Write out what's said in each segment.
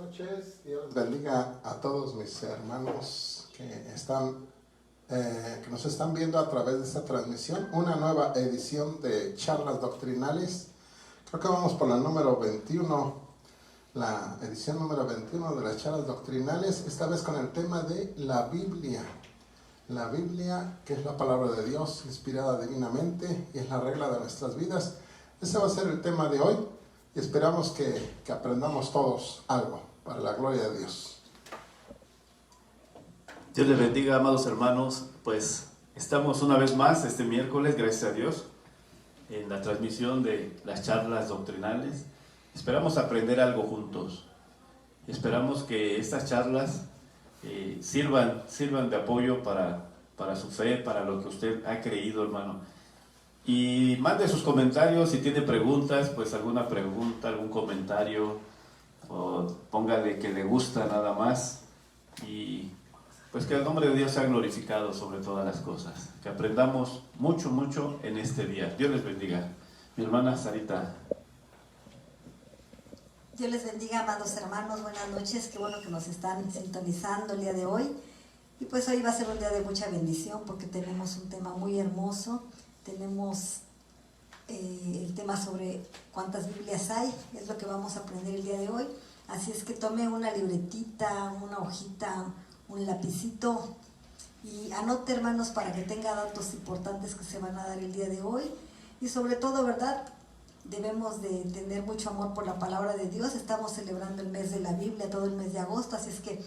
noches, Dios bendiga a todos mis hermanos que nos están viendo a través de esta transmisión, una nueva edición de charlas doctrinales. Creo que vamos por la número 21, la edición número 21 de las charlas doctrinales, esta vez con el tema de la Biblia. La Biblia, que es la palabra de Dios, inspirada divinamente, y es la regla de nuestras vidas. Ese va a ser el tema de hoy, y esperamos que aprendamos todos algo, para la gloria de Dios. Dios les bendiga, amados hermanos. Pues estamos una vez más este miércoles, gracias a Dios, en la transmisión de las charlas doctrinales. Esperamos aprender algo juntos. Esperamos que estas charlas sirvan de apoyo para su fe, para lo que usted ha creído, hermano. Y mande sus comentarios, si tiene preguntas, pues alguna pregunta, algún comentario, o póngale que le gusta nada más. Y pues que el nombre de Dios sea glorificado sobre todas las cosas. Que aprendamos mucho, mucho en este día. Dios les bendiga. Mi hermana Sarita. Dios les bendiga, amados hermanos, buenas noches, qué bueno que nos están sintonizando el día de hoy. Y pues hoy va a ser un día de mucha bendición porque tenemos un tema muy hermoso. Tenemos el tema sobre cuántas Biblias hay, es lo que vamos a aprender el día de hoy. Así es que tome una libretita, una hojita, un lapicito y anote, hermanos, para que tenga datos importantes que se van a dar el día de hoy. Y sobre todo, ¿verdad?, debemos de tener mucho amor por la palabra de Dios. Estamos celebrando el mes de la Biblia, todo el mes de agosto, así es que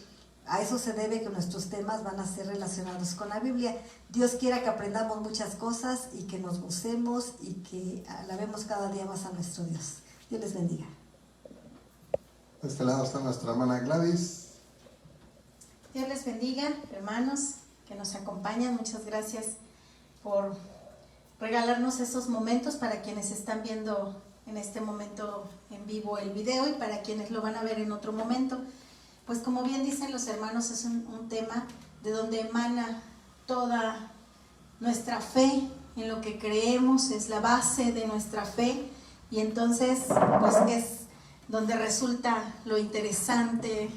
a eso se debe que nuestros temas van a ser relacionados con la Biblia. Dios quiera que aprendamos muchas cosas y que nos gocemos y que alabemos cada día más a nuestro Dios. Dios les bendiga. De este lado está nuestra hermana Gladys. Dios les bendiga, hermanos que nos acompañan. Muchas gracias por regalarnos estos momentos para quienes están viendo en este momento en vivo el video y para quienes lo van a ver en otro momento. Pues como bien dicen los hermanos, es un tema de donde emana toda nuestra fe, en lo que creemos, es la base de nuestra fe, y entonces pues es donde resulta lo interesante,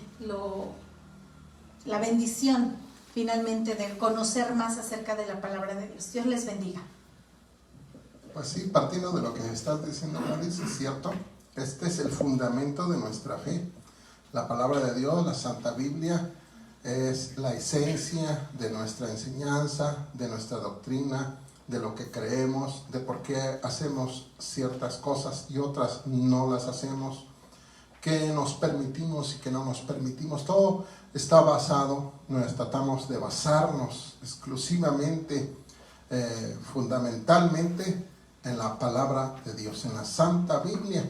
la bendición finalmente de conocer más acerca de la palabra de Dios. Dios les bendiga. Pues sí, partiendo de lo que estás diciendo, Gladys, es cierto, este es el fundamento de nuestra fe. La palabra de Dios, la Santa Biblia, es la esencia de nuestra enseñanza, de nuestra doctrina, de lo que creemos, de por qué hacemos ciertas cosas y otras no las hacemos, qué nos permitimos y qué no nos permitimos. Todo está basado, tratamos de basarnos exclusivamente, fundamentalmente en la palabra de Dios, en la Santa Biblia.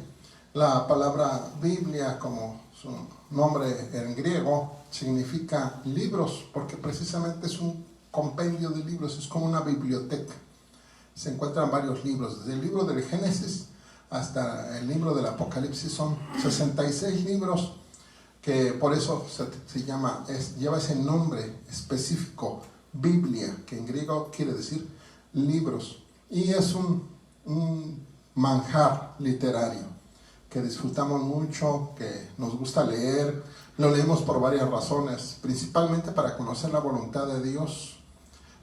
La palabra Biblia, como su nombre en griego, significa libros, porque precisamente es un compendio de libros, es como una biblioteca. Se encuentran varios libros, desde el libro del Génesis hasta el libro del Apocalipsis. Son 66 libros, que por eso lleva ese nombre específico, Biblia, que en griego quiere decir libros, y es un manjar literario que disfrutamos mucho, que nos gusta leer. Lo leemos por varias razones, principalmente para conocer la voluntad de Dios,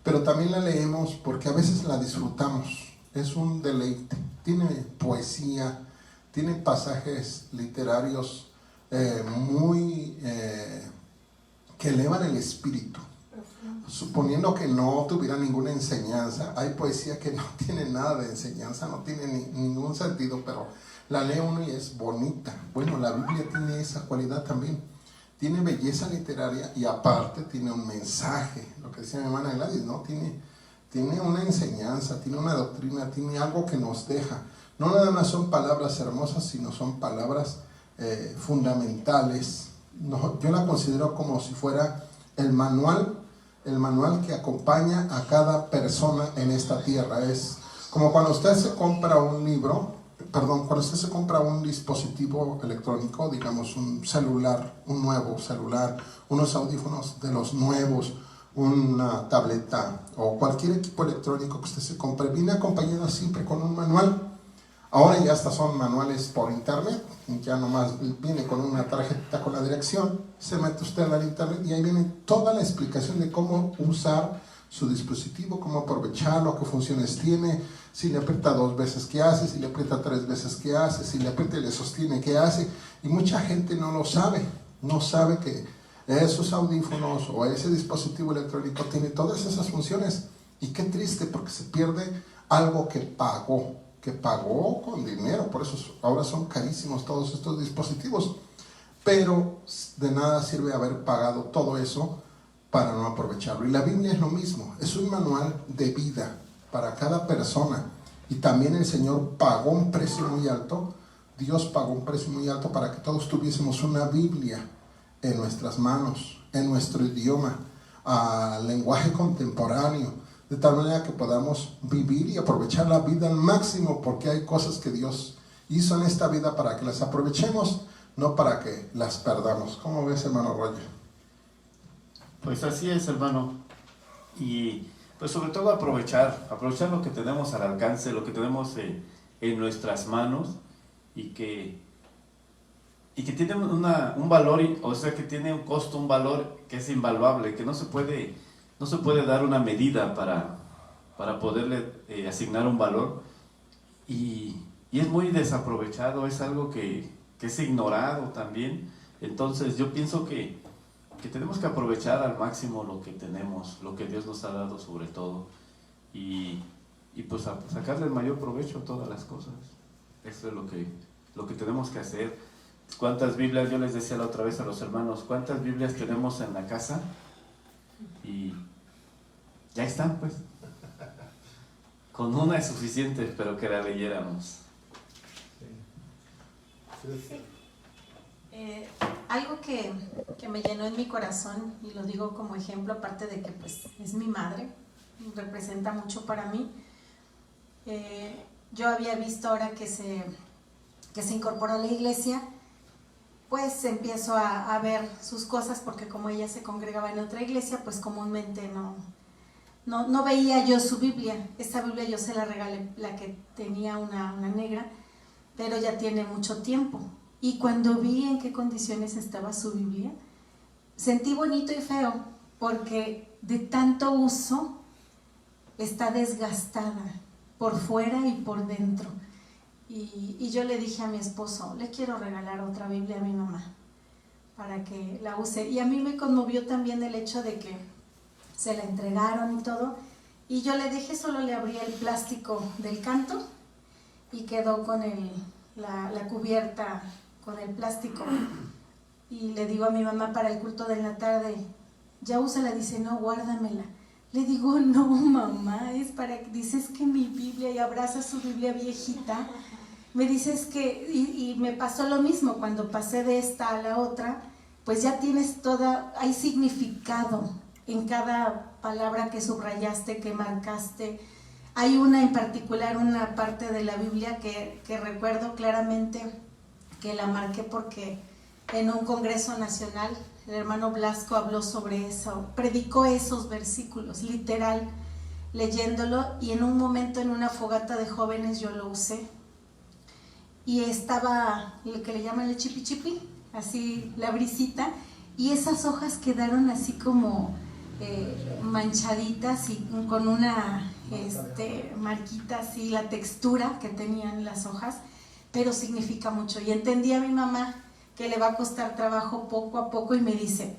pero también la leemos porque a veces la disfrutamos, es un deleite, tiene poesía, tiene pasajes literarios que elevan el espíritu. Suponiendo que no tuviera ninguna enseñanza, hay poesía que no tiene nada de enseñanza, no tiene ningún sentido, pero la lee uno y es bonita. Bueno, la Biblia tiene esa cualidad también, tiene belleza literaria y aparte tiene un mensaje, lo que decía mi hermana Gladys, ¿no? Tiene una enseñanza, tiene una doctrina, tiene algo que nos deja. No nada más son palabras hermosas, sino son palabras fundamentales. No, yo la considero como si fuera el manual que acompaña a cada persona en esta tierra. Es como cuando usted se compra cuando usted se compra un dispositivo electrónico, digamos un celular, un nuevo celular, unos audífonos de los nuevos, una tableta o cualquier equipo electrónico que usted se compre, viene acompañado siempre con un manual. Ahora ya hasta son manuales por internet, ya nomás viene con una tarjeta con la dirección, se mete usted al internet y ahí viene toda la explicación de cómo usar su dispositivo, cómo aprovecharlo, qué funciones tiene, si le aprieta 2 veces qué hace, si le aprieta 3 veces qué hace, si le aprieta y le sostiene qué hace, y mucha gente no lo sabe, no sabe que esos audífonos o ese dispositivo electrónico tiene todas esas funciones, y qué triste porque se pierde algo que pagó con dinero, por eso ahora son carísimos todos estos dispositivos, pero de nada sirve haber pagado todo eso para no aprovecharlo. Y la Biblia es lo mismo, es un manual de vida para cada persona, y también el Señor pagó un precio muy alto, Dios pagó un precio muy alto para que todos tuviésemos una Biblia en nuestras manos, en nuestro idioma, lenguaje contemporáneo, de tal manera que podamos vivir y aprovechar la vida al máximo, porque hay cosas que Dios hizo en esta vida para que las aprovechemos, no para que las perdamos. ¿Cómo ves, hermano Roger? Pues así es, hermano. Y pues sobre todo aprovechar lo que tenemos al alcance, lo que tenemos en nuestras manos, y que tiene un valor, o sea, que tiene un costo, un valor que es invaluable, que no se puede dar una medida para poderle asignar un valor, y es muy desaprovechado, es algo que es ignorado también. Entonces yo pienso que tenemos que aprovechar al máximo lo que tenemos, lo que Dios nos ha dado sobre todo, y pues sacarle el mayor provecho a todas las cosas. Eso es lo que tenemos que hacer. ¿Cuántas Biblias? Yo les decía la otra vez a los hermanos, ¿cuántas Biblias tenemos en la casa? Y ya están, pues. Con una es suficiente, pero que la leyéramos. Sí. Algo que me llenó en mi corazón, y lo digo como ejemplo, aparte de que pues es mi madre, representa mucho para mí. Yo había visto ahora que se incorporó a la iglesia, pues empiezo a ver sus cosas, porque como ella se congregaba en otra iglesia, pues comúnmente no veía yo su Biblia. Esta Biblia yo se la regalé, la que tenía una negra, pero ya tiene mucho tiempo. Y cuando vi en qué condiciones estaba su Biblia, sentí bonito y feo, porque de tanto uso está desgastada por fuera y por dentro. Y yo le dije a mi esposo, le quiero regalar otra Biblia a mi mamá para que la use. Y a mí me conmovió también el hecho de que se la entregaron y todo, y yo le dejé, solo le abrí el plástico del canto y quedó con la cubierta con el plástico. Y le digo a mi mamá para el culto de la tarde, ya úsala. Dice, no, guárdamela. Le digo, no, mamá, es para que dices que mi Biblia, y abraza su Biblia viejita. Me dices que, y me pasó lo mismo cuando pasé de esta a la otra, pues ya tienes toda, hay significado en cada palabra que subrayaste, que marcaste. Hay una en particular, una parte de la Biblia que recuerdo claramente que la marqué porque en un congreso nacional el hermano Blasco habló sobre eso, predicó esos versículos, literal, leyéndolo, y en un momento en una fogata de jóvenes yo lo usé, y estaba lo que le llaman el chipi chipi, así la brisita, y esas hojas quedaron así como manchaditas y con una marquita así, la textura que tenían las hojas, pero significa mucho. Y entendí a mi mamá que le va a costar trabajo poco a poco, y me dice,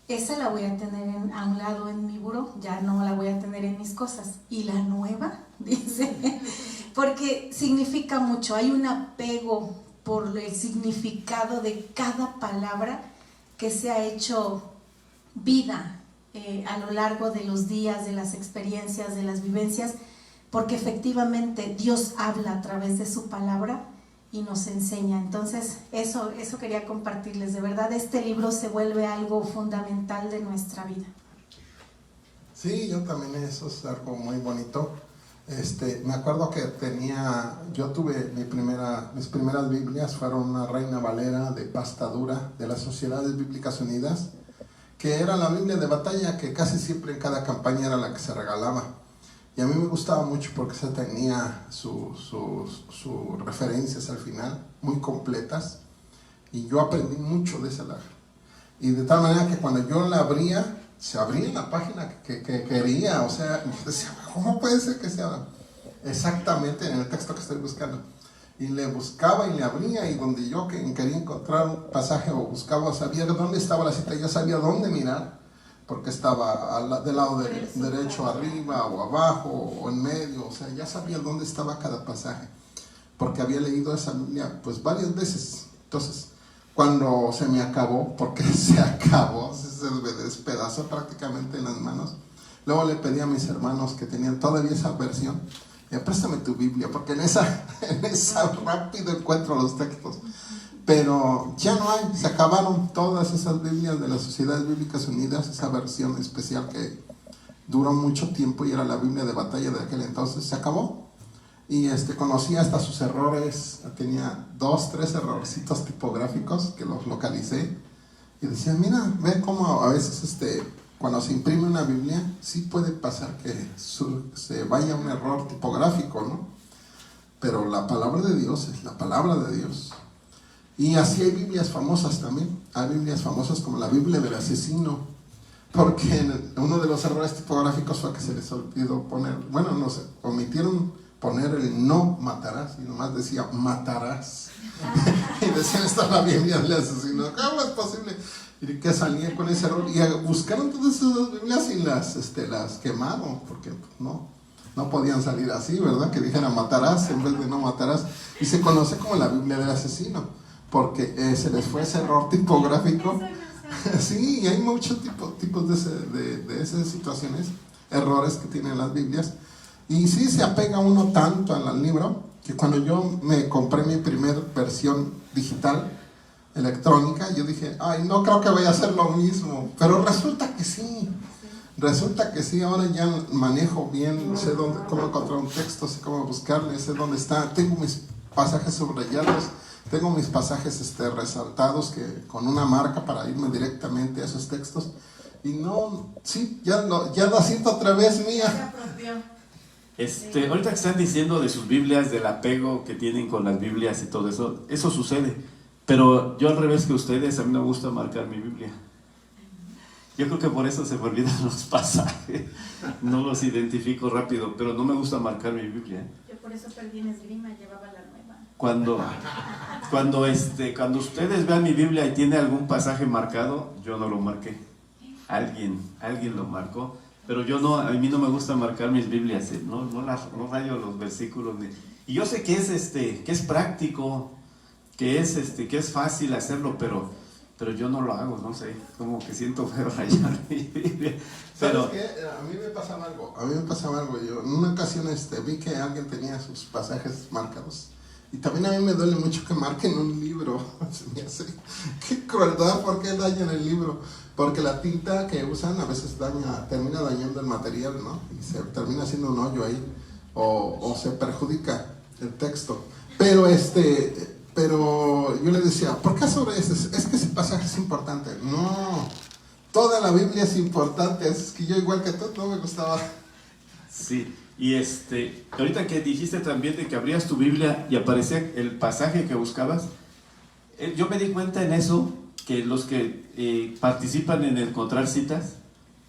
esa la voy a tener a un lado en mi buró, ya no la voy a tener en mis cosas. ¿Y la nueva? Dice, porque significa mucho, hay un apego por el significado de cada palabra que se ha hecho vida a lo largo de los días, de las experiencias, de las vivencias, porque efectivamente Dios habla a través de su palabra y nos enseña. Entonces eso quería compartirles. De verdad, este libro se vuelve algo fundamental de nuestra vida. Sí, yo también, eso es algo muy bonito. Me acuerdo que yo tuve mis primeras Biblias, fueron una Reina Valera de pasta dura de las Sociedades Bíblicas Unidas, que era la Biblia de batalla, que casi siempre en cada campaña era la que se regalaba. Y a mí me gustaba mucho porque se tenía sus referencias al final, muy completas. Y yo aprendí mucho de esa alhaja. Y de tal manera que cuando yo la abría, se abría la página que quería. O sea, yo decía, ¿cómo puede ser que sea exactamente en el texto que estoy buscando? Y le buscaba y le abría, y donde yo quería encontrar un pasaje o buscaba, sabía dónde estaba la cita, ya sabía dónde mirar, porque estaba del lado derecho, arriba o abajo o en medio. O sea, ya sabía dónde estaba cada pasaje, porque había leído esa Biblia pues varias veces. Entonces, cuando se me acabó, porque se acabó, se me despedazó prácticamente en las manos, luego le pedí a mis hermanos que tenían todavía esa versión, préstame tu Biblia, porque en esa rápido encuentro los textos. Pero ya no hay, se acabaron todas esas Biblias de las Sociedades Bíblicas Unidas, esa versión especial que duró mucho tiempo y era la Biblia de batalla de aquel entonces, se acabó. Y conocí hasta sus errores, tenía 2, 3 errorcitos tipográficos que los localicé y decía, mira, ve cómo a veces cuando se imprime una Biblia sí puede pasar que se vaya un error tipográfico, ¿no? Pero la palabra de Dios es la palabra de Dios. Y así hay Biblias famosas también, hay Biblias famosas como la Biblia del asesino, porque uno de los errores tipográficos fue que se les olvidó poner, bueno, no sé, omitieron poner el no matarás, y nomás decía matarás. Y decían, esta es la Biblia del asesino. ¿Cómo es posible? Y que salía con ese error. Y buscaron todas esas Biblias y las quemaron, porque no podían salir así, ¿verdad? Que dijeran matarás en vez de no matarás. Y se conoce como la Biblia del asesino, porque se les fue ese error tipográfico. Sí, y hay muchos tipos de esas situaciones, errores que tienen las Biblias. Y sí se apega uno tanto al libro que cuando yo me compré mi primer versión digital electrónica, yo dije, ay, no creo que vaya a hacer lo mismo. Pero resulta que sí. Resulta que sí, ahora ya manejo bien, sé cómo encontrar un texto, sé cómo buscarle, sé dónde está. Tengo mis pasajes subrayados, tengo mis pasajes resaltados con una marca para irme directamente a esos textos. Y no, sí, ya la siento otra vez mía. Ahorita que están diciendo de sus Biblias, del apego que tienen con las Biblias y todo eso, eso sucede. Pero yo al revés que ustedes, a mí me gusta marcar mi Biblia. Yo creo que por eso se me olvidan los pasajes. No los identifico rápido, pero no me gusta marcar mi Biblia. Yo por eso perdí en esgrima, llevaba la nueva. Cuando ustedes vean mi Biblia y tiene algún pasaje marcado, yo no lo marqué. Alguien lo marcó. Pero a mí no me gusta marcar mis Biblias, no rayo los versículos. Y yo sé que es práctico, que es fácil hacerlo, pero yo no lo hago, no sé, como que siento feo rayar mi Biblia. Pero, ¿sabes qué? A mí me pasaba algo, yo en una ocasión vi que alguien tenía sus pasajes marcados. Y también a mí me duele mucho que marquen un libro. Se me hace, qué crueldad, ¿por qué dañan el libro? Porque la tinta que usan a veces termina dañando el material, ¿no? Y se termina haciendo un hoyo ahí, o se perjudica el texto. Pero yo le decía, ¿por qué sobre ese? Es que ese pasaje es importante. No, toda la Biblia es importante. Es que yo, igual que tú, no me gustaba. Sí, y ahorita que dijiste también de que abrías tu Biblia y aparecía el pasaje que buscabas, yo me di cuenta en eso, que los que participan en encontrar citas,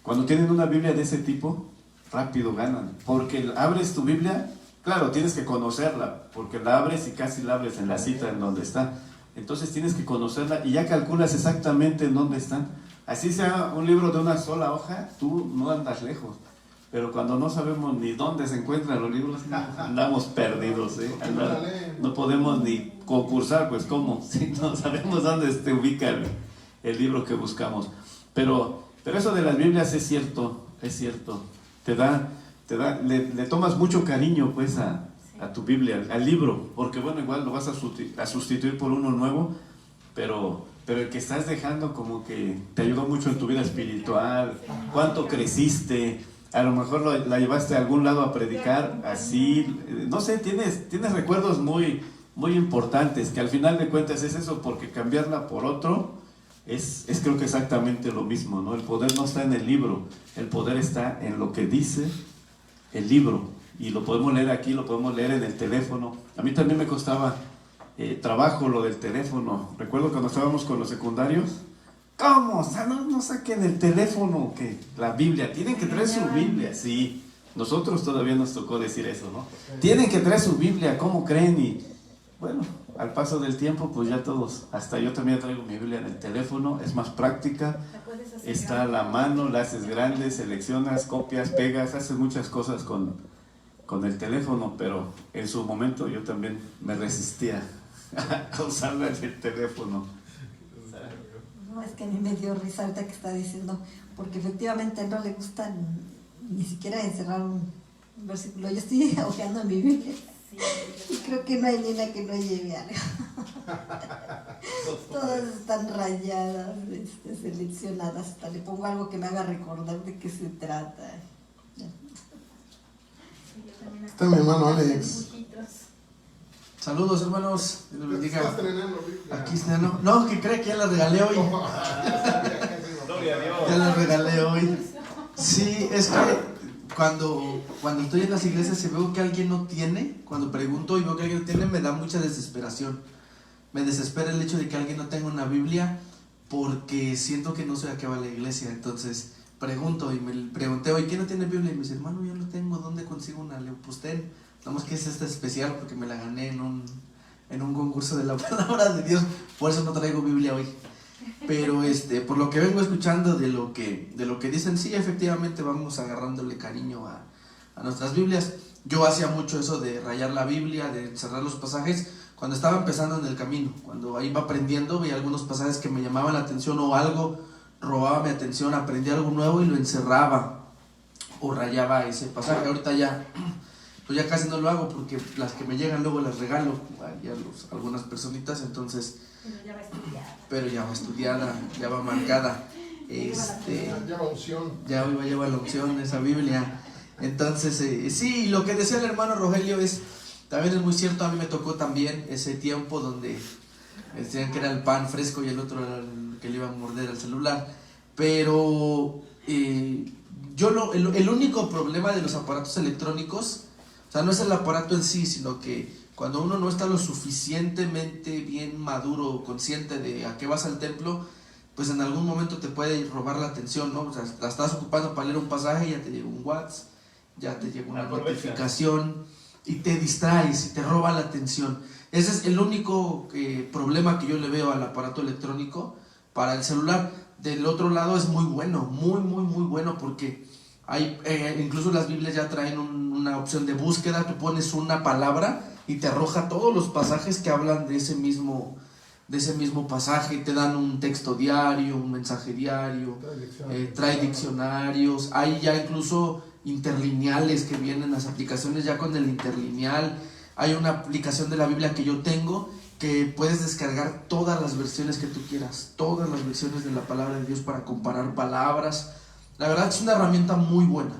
cuando tienen una Biblia de ese tipo, rápido ganan, porque abres tu Biblia, claro, tienes que conocerla, porque la abres y casi la abres en la cita en donde está, entonces tienes que conocerla y ya calculas exactamente en dónde están. Así sea un libro de una sola hoja, tú no andas lejos, pero cuando no sabemos ni dónde se encuentran los libros, andamos perdidos, no podemos ni concursar, pues ¿cómo? Si no sabemos dónde se ubica el libro que buscamos. Pero eso de las Biblias es cierto, le tomas mucho cariño pues a tu Biblia, al libro, porque bueno, igual lo vas a sustituir por uno nuevo, pero el que estás dejando como que te ayudó mucho en tu vida espiritual, cuánto creciste, a lo mejor la llevaste a algún lado a predicar, así, no sé, tienes recuerdos muy, muy importantes, que al final de cuentas es eso, porque cambiarla por otro es creo que exactamente lo mismo, ¿no? El poder no está en el libro, el poder está en lo que dice el libro. Y lo podemos leer aquí, lo podemos leer en el teléfono. A mí también me costaba trabajo lo del teléfono. Recuerdo cuando estábamos con los secundarios. ¿Cómo? O sea, no saquen el teléfono, que la Biblia. Tienen que traer su Biblia. Sí, nosotros todavía nos tocó decir eso, ¿no? Tienen que traer su Biblia, ¿cómo creen? Y bueno, al paso del tiempo, pues ya todos, hasta yo también traigo mi Biblia en el teléfono. Es más práctica, está a la mano, la haces grande, seleccionas, copias, pegas, haces muchas cosas con el teléfono, pero en su momento yo también me resistía a usarla en el teléfono. No, es que a mí me dio risa ahorita que está diciendo, porque efectivamente a él no le gusta ni siquiera encerrar un versículo. Yo estoy hojeando en mi Biblia y creo que no hay ni una que no lleve algo. Todas están rayadas, seleccionadas. Hasta le pongo algo que me haga recordar de qué se trata. Está mi hermano Alex. Saludos, hermanos. Dios los bendiga. ¿Estás estrenando Biblia? Aquí estrenando. No, que cree que ya la regalé hoy. Gloria a Dios. Ya la regalé hoy. Sí, es que cuando estoy en las iglesias y veo que alguien no tiene, cuando pregunto y veo que alguien no tiene, me da mucha desesperación. Me desespera el hecho de que alguien no tenga una Biblia, porque siento que no sé a qué va la iglesia. Entonces pregunto y me pregunté hoy, ¿quién no tiene Biblia? Y me dice, hermano, yo no tengo, ¿dónde consigo una? Le digo, pues ten, nada más que es esta especial porque me la gané en un concurso de la palabra de Dios, por eso no traigo Biblia hoy. Pero por lo que vengo escuchando de lo que dicen, sí, efectivamente vamos agarrándole cariño a nuestras Biblias. Yo hacía mucho eso de rayar la Biblia, de cerrar los pasajes, cuando estaba empezando en el camino, cuando iba aprendiendo, veía algunos pasajes que me llamaban la atención o algo robaba mi atención, aprendía algo nuevo y lo encerraba o rayaba ese pasaje. Ahorita ya, pues ya casi no lo hago porque las que me llegan luego las regalo a algunas personitas, entonces, pero ya va estudiada, ya va marcada, Lleva unción. ya lleva la opción esa Biblia. Entonces, sí, lo que decía el hermano Rogelio también es muy cierto. A mí me tocó también ese tiempo donde decían que era el pan fresco y el otro era el que le iba a morder al celular. Pero el único problema de los aparatos electrónicos, o sea, no es el aparato en sí, sino que cuando uno no está lo suficientemente bien maduro o consciente de a qué vas al templo, pues en algún momento te puede robar la atención, ¿no? O sea, la estás ocupando para leer un pasaje y ya te llega un WhatsApp, ya te llega una notificación y te distraes y te roba la atención. Ese es el único problema que yo le veo al aparato electrónico para el celular. Del otro lado es muy bueno, muy bueno, porque hay incluso las Biblias ya traen una opción de búsqueda. Tú pones una palabra y te arroja todos los pasajes que hablan de ese mismo pasaje. Te dan un texto diario, un mensaje diario, trae diccionarios, hay ya incluso interlineales que vienen las aplicaciones ya con el interlineal. Hay una aplicación de la Biblia que yo tengo que puedes descargar todas las versiones que tú quieras, todas las versiones de la palabra de Dios para comparar palabras. La verdad es una herramienta muy buena.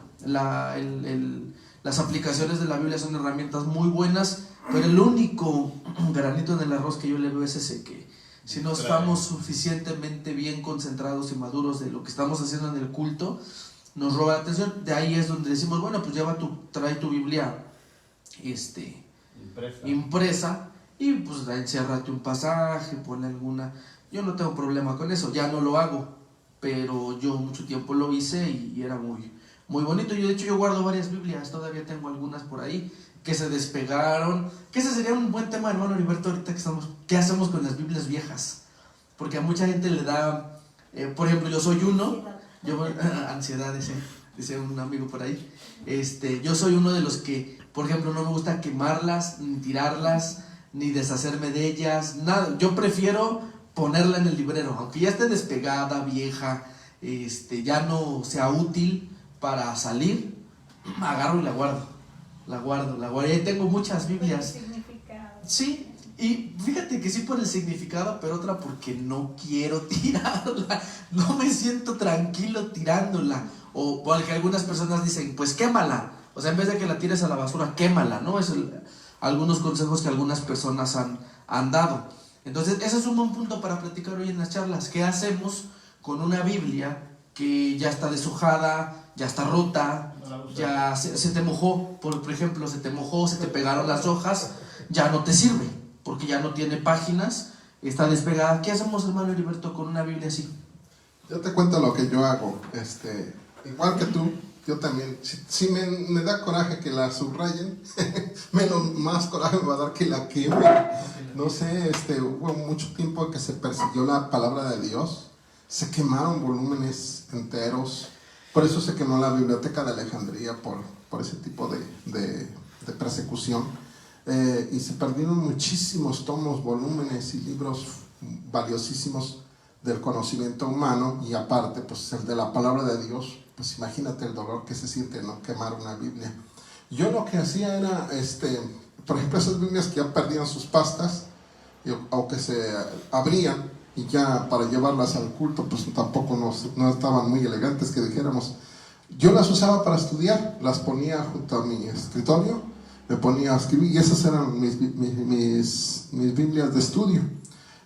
Las aplicaciones de la Biblia son herramientas muy buenas, pero el único granito en el arroz que yo le veo es ese, que si no estamos suficientemente bien concentrados y maduros de lo que estamos haciendo en el culto, nos roba la atención. De ahí es donde decimos, bueno, pues trae tu Biblia impresa y pues enciérrate un pasaje, ponle alguna. Yo no tengo problema con eso, ya no lo hago, pero yo mucho tiempo lo hice y era muy bonito. Yo de hecho yo guardo varias Biblias, todavía tengo algunas por ahí que se despegaron, que ese sería un buen tema, hermano Heriberto, ahorita que estamos, ¿qué hacemos con las Biblias viejas? Porque a mucha gente le da, por ejemplo, yo soy uno, ansiedad, dice un amigo por ahí, yo soy uno de los que, por ejemplo, no me gusta quemarlas, ni tirarlas, ni deshacerme de ellas, nada. Yo prefiero ponerla en el librero, aunque ya esté despegada, vieja, ya no sea útil para salir, agarro y la guardo. Y ahí tengo muchas Biblias. Sí, y fíjate que sí por el significado, pero otra porque no quiero tirarla, no me siento tranquilo tirándola. O porque algunas personas dicen, pues quémala, o sea, en vez de que la tires a la basura, quémala, ¿no? Es algunos consejos que algunas personas han dado. Entonces, ese es un buen punto para platicar hoy en las charlas. ¿Qué hacemos con una Biblia que ya está deshojada, ya está rota, ya se te mojó, por ejemplo, se te mojó, se te pegaron las hojas, ya no te sirve, porque ya no tiene páginas, está despegada. ¿Qué hacemos, hermano Heriberto, con una Biblia así? Yo te cuento lo que yo hago. Igual que tú, yo también, si me da coraje que la subrayen, menos más coraje me va a dar que la quemen. No sé, hubo mucho tiempo que se persiguió la palabra de Dios, se quemaron volúmenes enteros, por eso se quemó la Biblioteca de Alejandría por ese tipo de persecución, y se perdieron muchísimos tomos, volúmenes y libros valiosísimos del conocimiento humano, y aparte pues el de la palabra de Dios. Pues imagínate el dolor que se siente, ¿no?, quemar una Biblia. Yo lo que hacía era, por ejemplo, esas Biblias que ya perdían sus pastas, o que se abrían, y ya para llevarlas al culto, pues tampoco no estaban muy elegantes, que dijéramos. Yo las usaba para estudiar, las ponía junto a mi escritorio, me ponía a escribir, y esas eran mis Biblias de estudio.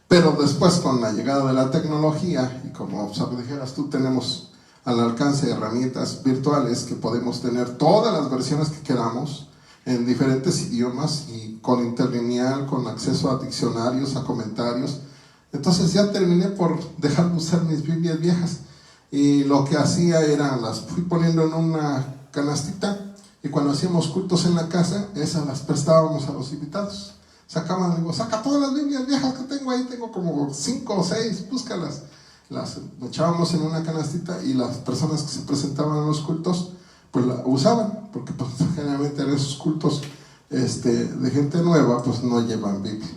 Pero después, con la llegada de la tecnología, y como dijeras tú, tenemos al alcance herramientas virtuales que podemos tener todas las versiones que queramos en diferentes idiomas y con interlineal, con acceso a diccionarios, a comentarios. Entonces ya terminé por dejar de usar mis Biblias viejas, y lo que hacía era las fui poniendo en una canastita, y cuando hacíamos cultos en la casa, esas las prestábamos a los invitados. Digo, saca todas las Biblias viejas que tengo ahí, tengo como 5 o 6, búscalas. Las echábamos en una canastita, y las personas que se presentaban a los cultos pues la usaban, porque pues, generalmente en esos cultos de gente nueva pues no llevan Biblia,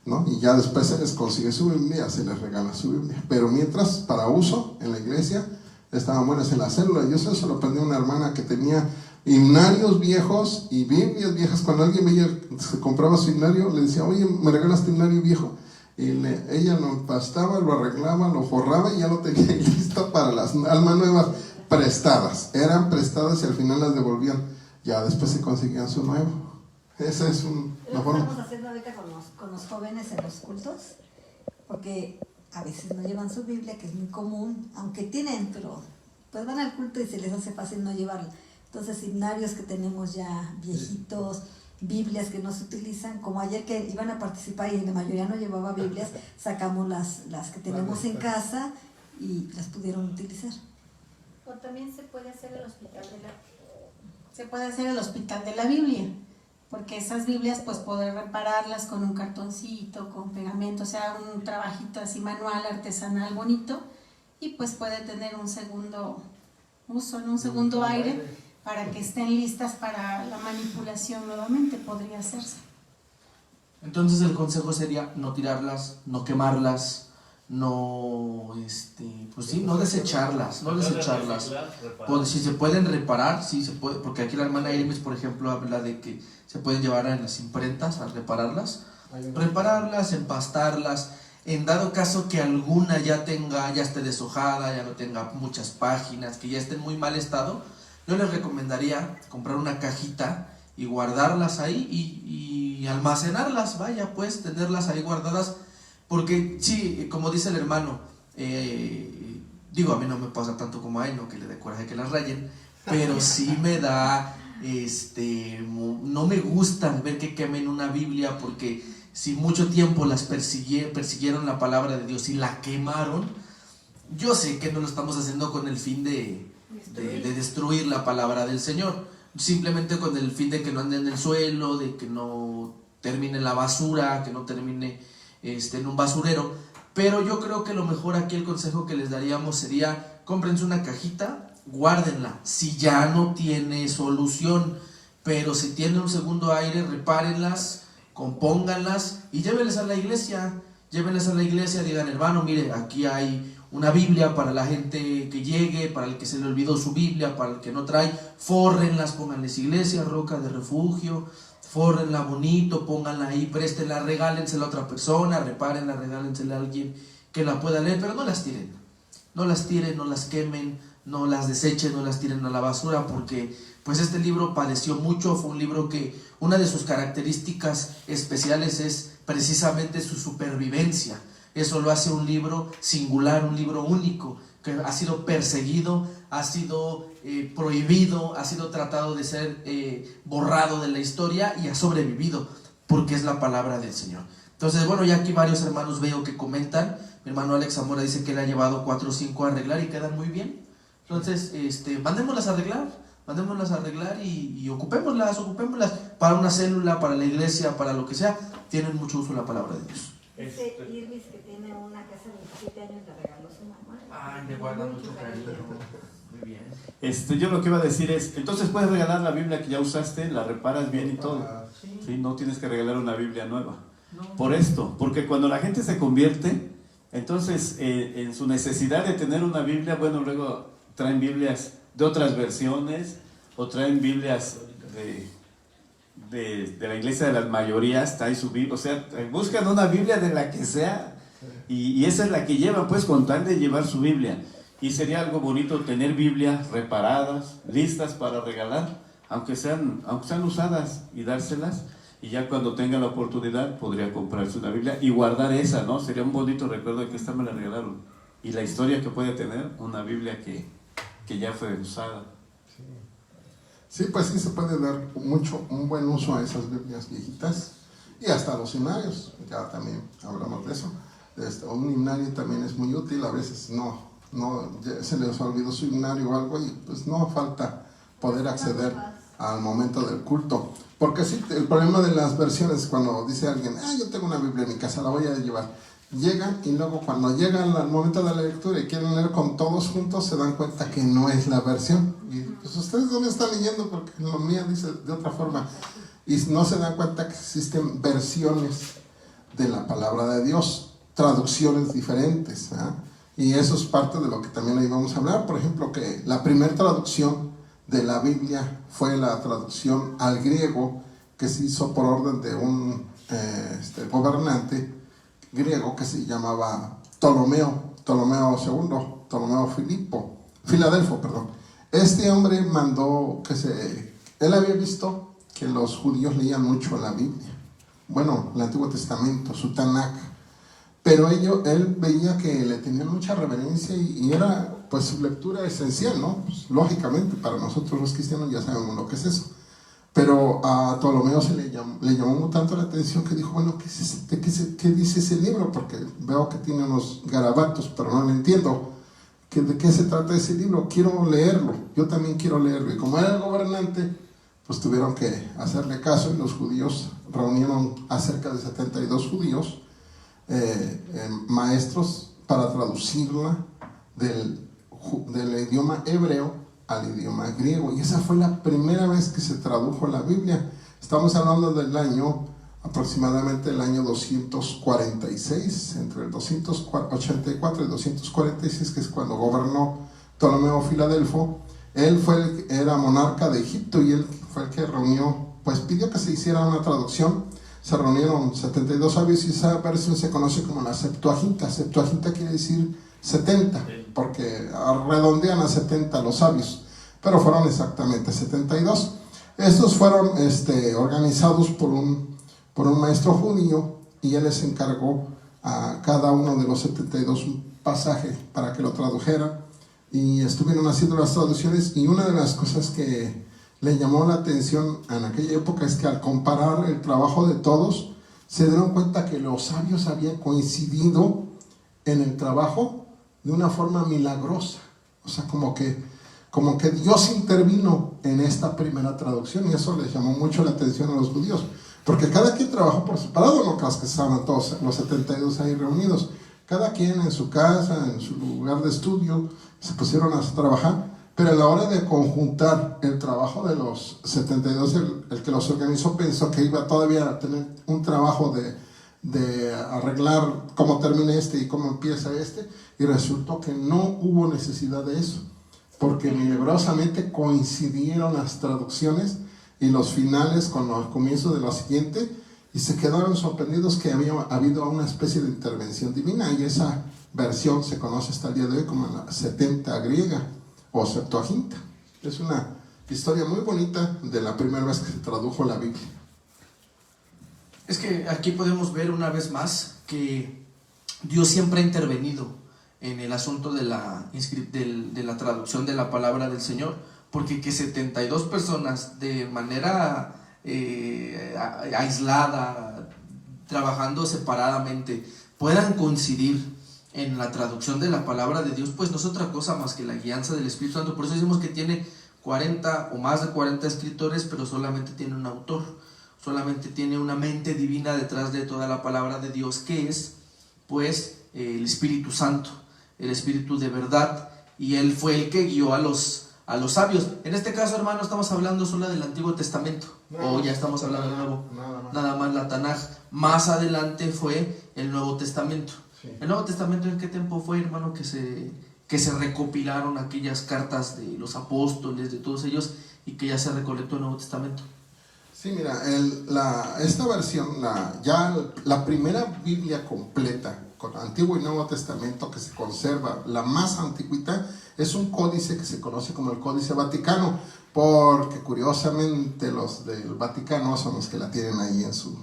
¿no? Y ya después se les consigue su Biblia, se les regala su Biblia, pero mientras para uso en la iglesia estaban buenas en la célula. Yo se lo aprendí a una hermana que tenía himnarios viejos y Biblias viejas. Cuando alguien veía que se compraba su himnario, le decía, oye, ¿me regalas tu himnario viejo? Y ella lo empastaba, lo arreglaba, lo forraba, y ya lo tenía listo para las almas nuevas prestadas. Eran prestadas y al final las devolvían. Ya después se conseguían su nuevo. Esa es una forma. Estamos haciendo ahorita con los jóvenes en los cultos, porque a veces no llevan su Biblia, que es muy común, aunque tienen, pero pues van al culto y se les hace fácil no llevarla. Entonces, himnarios que tenemos ya viejitos, Biblias que no se utilizan, como ayer que iban a participar y la mayoría no llevaba Biblias, sacamos las que tenemos en casa y las pudieron utilizar. O también se puede hacer el hospital de la Biblia, porque esas Biblias pues poder repararlas con un cartoncito, con pegamento, o sea, un trabajito así manual, artesanal, bonito, y pues puede tener un segundo uso, un segundo aire, para que estén listas para la manipulación nuevamente, podría hacerse. Entonces el consejo sería no tirarlas, no quemarlas, no desecharlas. Pues, si se pueden reparar, sí se puede, porque aquí la hermana Irimis, por ejemplo, habla de que se pueden llevar en las imprentas a repararlas, empastarlas. En dado caso que alguna ya esté deshojada, ya no tenga muchas páginas, que ya esté en muy mal estado, yo les recomendaría comprar una cajita y guardarlas ahí y almacenarlas, tenerlas ahí guardadas, porque sí, como dice el hermano, a mí no me pasa tanto como a él, no que le dé coraje que las rayen, pero sí me da, no me gusta ver que quemen una Biblia, porque si mucho tiempo las persiguieron la palabra de Dios y la quemaron, yo sé que no lo estamos haciendo con el fin de destruir la palabra del Señor, simplemente con el fin de que no ande en el suelo, de que no termine en la basura, que no termine en un basurero. Pero yo creo que lo mejor aquí, el consejo que les daríamos sería: cómprense una cajita, guárdenla, si ya no tiene solución, pero si tiene un segundo aire, repárenlas, compónganlas y llévenlas a la iglesia. Digan, hermano, mire, aquí hay una Biblia para la gente que llegue, para el que se le olvidó su Biblia, para el que no trae, fórrenlas, pónganles iglesia, roca de refugio, fórrenla bonito, pónganla ahí, préstenla, regálensela a otra persona, repárenla, regálensela a alguien que la pueda leer, pero no las tiren, no las quemen, no las desechen, no las tiren a la basura, porque pues este libro padeció mucho. Fue un libro que una de sus características especiales es precisamente su supervivencia. Eso lo hace un libro singular, un libro único, que ha sido perseguido, ha sido prohibido, ha sido tratado de ser borrado de la historia y ha sobrevivido, porque es la palabra del Señor. Entonces, bueno, ya aquí varios hermanos veo que comentan. Mi hermano Alex Zamora dice que le ha llevado 4 o 5 a arreglar y quedan muy bien. Entonces, mandémoslas a arreglar y ocupémoslas para una célula, para la iglesia, para lo que sea. Tienen mucho uso la palabra de Dios. Dice Irvis que tiene una que hace 27 años le regaló su mamá. Ay, le guarda mucho cariño. Muy bien. Yo lo que iba a decir es, entonces puedes regalar la Biblia que ya usaste, la reparas bien y todo. ¿Sí? No tienes que regalar una Biblia nueva. Por esto, porque cuando la gente se convierte, entonces en su necesidad de tener una Biblia, bueno, luego traen Biblias de otras versiones o traen Biblias de la iglesia de las mayorías, trae su Biblia, o sea, buscan una Biblia de la que sea y esa es la que llevan, pues con tal de llevar su Biblia. Y sería algo bonito tener Biblias reparadas, listas para regalar, aunque sean usadas, y dárselas. Y ya cuando tenga la oportunidad podría comprarse una Biblia y guardar esa, ¿no? Sería un bonito recuerdo de que esta me la regalaron. Y la historia que puede tener una Biblia que ya fue usada. Sí, pues sí se puede dar un buen uso a esas Biblias viejitas y hasta los himnarios, ya también hablamos de eso. Un himnario también es muy útil, a veces se les olvidó su himnario o algo y pues no falta poder acceder al momento del culto. Porque sí, el problema de las versiones, cuando dice alguien, yo tengo una Biblia en mi casa, la voy a llevar, llegan y luego cuando llega el momento de la lectura y quieren leer con todos juntos, se dan cuenta que no es la versión. Y pues ustedes dónde están leyendo, porque lo mío dice de otra forma. Y no se dan cuenta que existen versiones de la palabra de Dios, traducciones diferentes, ¿verdad? Y eso es parte de lo que también ahí vamos a hablar. Por ejemplo, que la primera traducción de la Biblia fue la traducción al griego que se hizo por orden de un gobernante griego que se llamaba Ptolomeo Filadelfo. Este hombre mandó él había visto que los judíos leían mucho la Biblia, bueno, el Antiguo Testamento, su Tanakh, pero él veía que le tenían mucha reverencia y era pues su lectura esencial, ¿no? Pues, lógicamente para nosotros los cristianos ya sabemos lo que es eso, pero a Ptolomeo le llamó tanto la atención que dijo, bueno, ¿qué dice ese libro? Porque veo que tiene unos garabatos, pero no lo entiendo. ¿De qué se trata ese libro? Quiero leerlo, yo también quiero leerlo. Y como era el gobernante, pues tuvieron que hacerle caso y los judíos reunieron a cerca de 72 judíos, maestros, para traducirla del idioma hebreo al idioma griego, y esa fue la primera vez que se tradujo la Biblia. Estamos hablando del año, aproximadamente el año 246, entre el 284 y 246, que es cuando gobernó Ptolomeo Filadelfo. Él era monarca de Egipto y él fue el que pidió que se hiciera una traducción. Se reunieron 72 sabios y esa versión se conoce como la Septuaginta. Septuaginta quiere decir 70, porque redondean a 70 los sabios, pero fueron exactamente 72. Estos fueron organizados por un maestro judío y él les encargó a cada uno de los 72 un pasaje para que lo tradujeran y estuvieron haciendo las traducciones. Y una de las cosas que le llamó la atención en aquella época es que al comparar el trabajo de todos se dieron cuenta que los sabios habían coincidido en el trabajo de una forma milagrosa, o sea, como que Dios intervino en esta primera traducción, y eso les llamó mucho la atención a los judíos, porque cada quien trabajó por separado, no creas que estaban todos los 72 ahí reunidos, cada quien en su casa, en su lugar de estudio, se pusieron a trabajar, pero a la hora de conjuntar el trabajo de los 72, el que los organizó pensó que iba todavía a tener un trabajo de arreglar cómo termina y cómo empieza y resultó que no hubo necesidad de eso, porque milagrosamente coincidieron las traducciones y los finales con los comienzos de lo siguiente, y se quedaron sorprendidos que había habido una especie de intervención divina, y esa versión se conoce hasta el día de hoy como la 70 griega o Septuaginta. Es una historia muy bonita de la primera vez que se tradujo la Biblia. Es que aquí podemos ver una vez más que Dios siempre ha intervenido en el asunto de la traducción de la palabra del Señor, porque que 72 personas de manera aislada, trabajando separadamente, puedan coincidir en la traducción de la palabra de Dios, pues no es otra cosa más que la guianza del Espíritu Santo. Por eso decimos que tiene 40 o más de 40 escritores, pero solamente tiene un autor, solamente tiene una mente divina detrás de toda la palabra de Dios, que es pues el Espíritu Santo, el Espíritu de verdad, y Él fue el que guió a los sabios. En este caso, hermano, estamos hablando solo del Antiguo Testamento, o ya estamos hablando del Nuevo. Nada más la Tanaj. Más adelante fue el Nuevo Testamento. Sí. ¿El Nuevo Testamento en qué tiempo fue, hermano, que se recopilaron aquellas cartas de los apóstoles, de todos ellos, y que ya se recolectó el Nuevo Testamento? Sí, mira, esta versión, la primera Biblia completa, con Antiguo y Nuevo Testamento, que se conserva, la más antigüita, es un códice que se conoce como el Códice Vaticano, porque curiosamente los del Vaticano son los que la tienen ahí en su...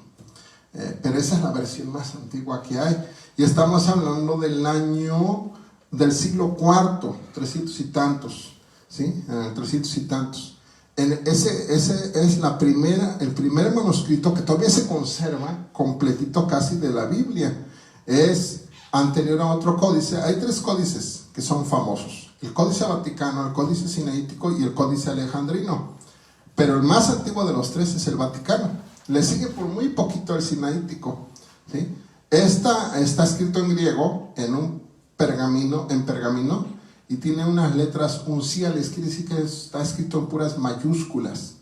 pero esa es la versión más antigua que hay, y estamos hablando del siglo IV, 300 y tantos, ¿sí? 300 y tantos. Ese es el primer manuscrito que todavía se conserva completito casi de la Biblia. Es anterior a otro códice. Hay 3 códices que son famosos: el Códice Vaticano, el Códice Sinaítico y el Códice Alejandrino. Pero el más antiguo de los 3 es el Vaticano. Le sigue por muy poquito el Sinaítico, ¿sí? Está escrito en griego, en pergamino, y tiene unas letras unciales, quiere decir que está escrito en puras mayúsculas,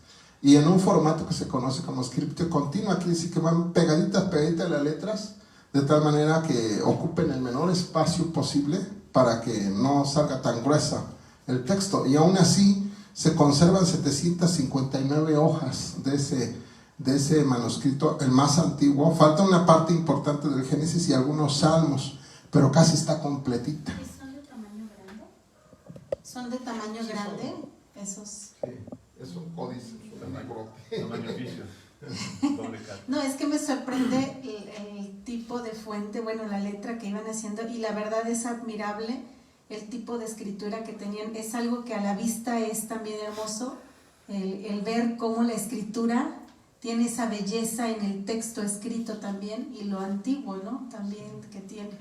y en un formato que se conoce como scriptio continua, quiere decir que van pegaditas las letras, de tal manera que ocupen el menor espacio posible para que no salga tan gruesa el texto, y aún así se conservan 759 hojas de ese manuscrito, el más antiguo. Falta una parte importante del Génesis y algunos salmos, pero casi está completita. ¿Son de tamaño grande esos? Sí, es un códice, tamaño oficio. No, es que me sorprende el tipo de fuente, bueno, la letra que iban haciendo, y la verdad es admirable el tipo de escritura que tenían. Es algo que a la vista es también hermoso, el ver cómo la escritura tiene esa belleza en el texto escrito también, y lo antiguo, ¿no? También que tiene.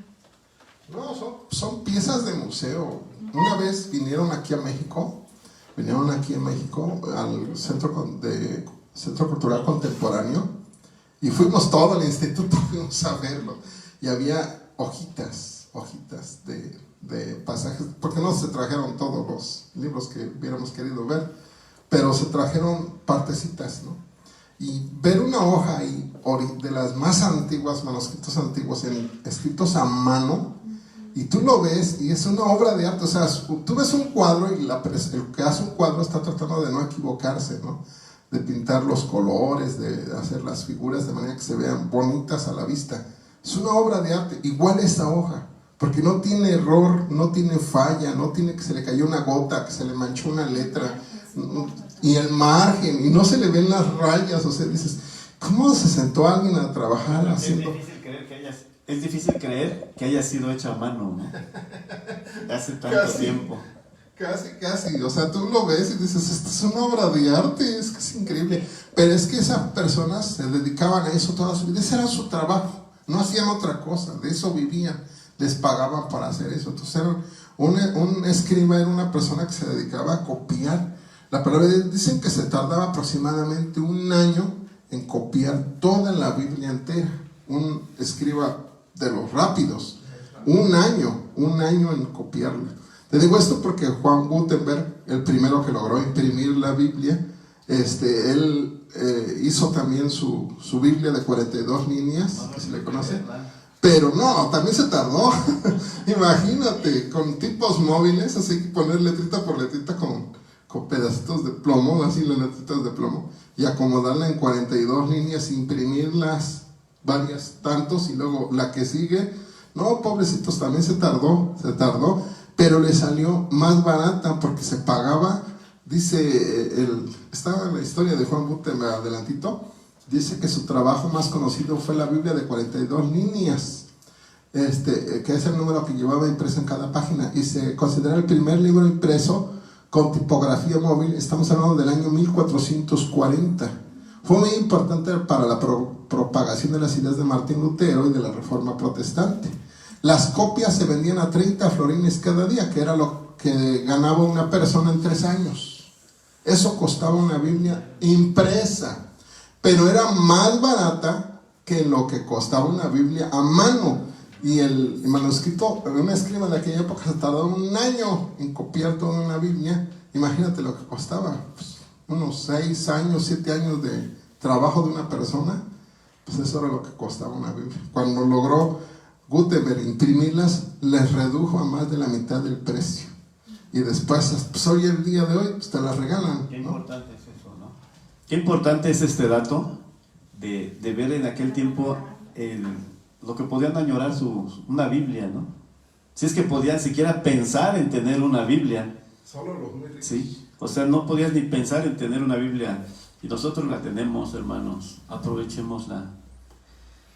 No, son piezas de museo. Una vez vinieron aquí a México, al Centro Cultural Contemporáneo, y fuimos todo el instituto, fuimos a verlo, y había hojitas de pasajes, porque no se trajeron todos los libros que hubiéramos querido ver, pero se trajeron partecitas, ¿no? Y ver una hoja ahí de las más antiguas, manuscritos antiguos, escritos a mano, y tú lo ves y es una obra de arte. O sea, tú ves un cuadro y el que hace un cuadro está tratando de no equivocarse, ¿no? De pintar los colores, de hacer las figuras de manera que se vean bonitas a la vista. Es una obra de arte. Igual esta hoja, porque no tiene error, no tiene falla, no tiene que se le cayó una gota, que se le manchó una letra, y el margen, y no se le ven las rayas. O sea, dices, ¿cómo se sentó alguien a trabajar haciendo? Es difícil creer que haya sido hecho a mano, ¿no? Hace tanto tiempo. Casi, o sea, tú lo ves y dices, esta es una obra de arte, es que es increíble. Pero es que esas personas se dedicaban a eso toda su vida, ese era su trabajo, no hacían otra cosa, de eso vivían, les pagaban para hacer eso. Entonces un escriba era una persona que se dedicaba a copiar la palabra. Dicen que se tardaba aproximadamente 1 año en copiar toda la Biblia entera. Un escriba de los rápidos, 1 año en copiarla. Te digo esto porque Juan Gutenberg, el primero que logró imprimir la Biblia, él hizo también su Biblia de 42 líneas, que se le conoce, pero no, también se tardó. Imagínate, con tipos móviles, así que poner letrita por letrita con pedacitos de plomo, así las letritas de plomo, y acomodarla en 42 líneas, imprimirlas varias tantos, y luego la que sigue. No, pobrecitos, también se tardó, pero le salió más barata porque se pagaba. Dice, estaba en la historia de Juan Gutenberg adelantito, dice que su trabajo más conocido fue la Biblia de 42 líneas, que es el número que llevaba impreso en cada página, y se considera el primer libro impreso con tipografía móvil. Estamos hablando del año 1440. Fue muy importante para la propagación de las ideas de Martín Lutero y de la Reforma Protestante. Las copias se vendían a 30 florines cada día, que era lo que ganaba una persona en 3 años. Eso costaba una Biblia impresa, pero era más barata que lo que costaba una Biblia a mano. Y el manuscrito, un escriba de aquella época se tardó 1 año en copiar toda una Biblia. Imagínate lo que costaba, pues, unos 6 años, 7 años de trabajo de una persona. Pues eso era lo que costaba una Biblia. Cuando logró Gutenberg imprimirlas, les redujo a más de la mitad del precio. Y después, pues hoy el día de hoy, pues te las regalan. Qué ¿no? importante es eso, ¿no? Qué importante es este dato de ver en aquel tiempo lo que podían añorar una Biblia, ¿no? Si es que podían siquiera pensar en tener una Biblia. Solo los muy ricos. Sí, o sea, no podías ni pensar en tener una Biblia. Y nosotros la tenemos, hermanos. Aprovechémosla.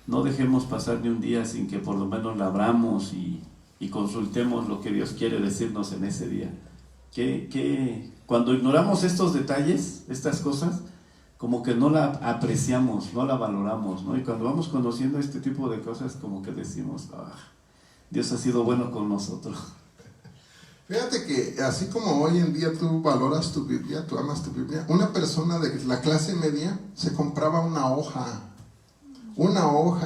No dejemos pasar ni un día sin que por lo menos la abramos y consultemos lo que Dios quiere decirnos en ese día. Que cuando ignoramos estos detalles, estas cosas, como que no la apreciamos, no la valoramos, ¿no? Y cuando vamos conociendo este tipo de cosas, como que decimos, Dios ha sido bueno con nosotros. Fíjate que así como hoy en día tú valoras tu Biblia, tú amas tu Biblia, una persona de la clase media se compraba una hoja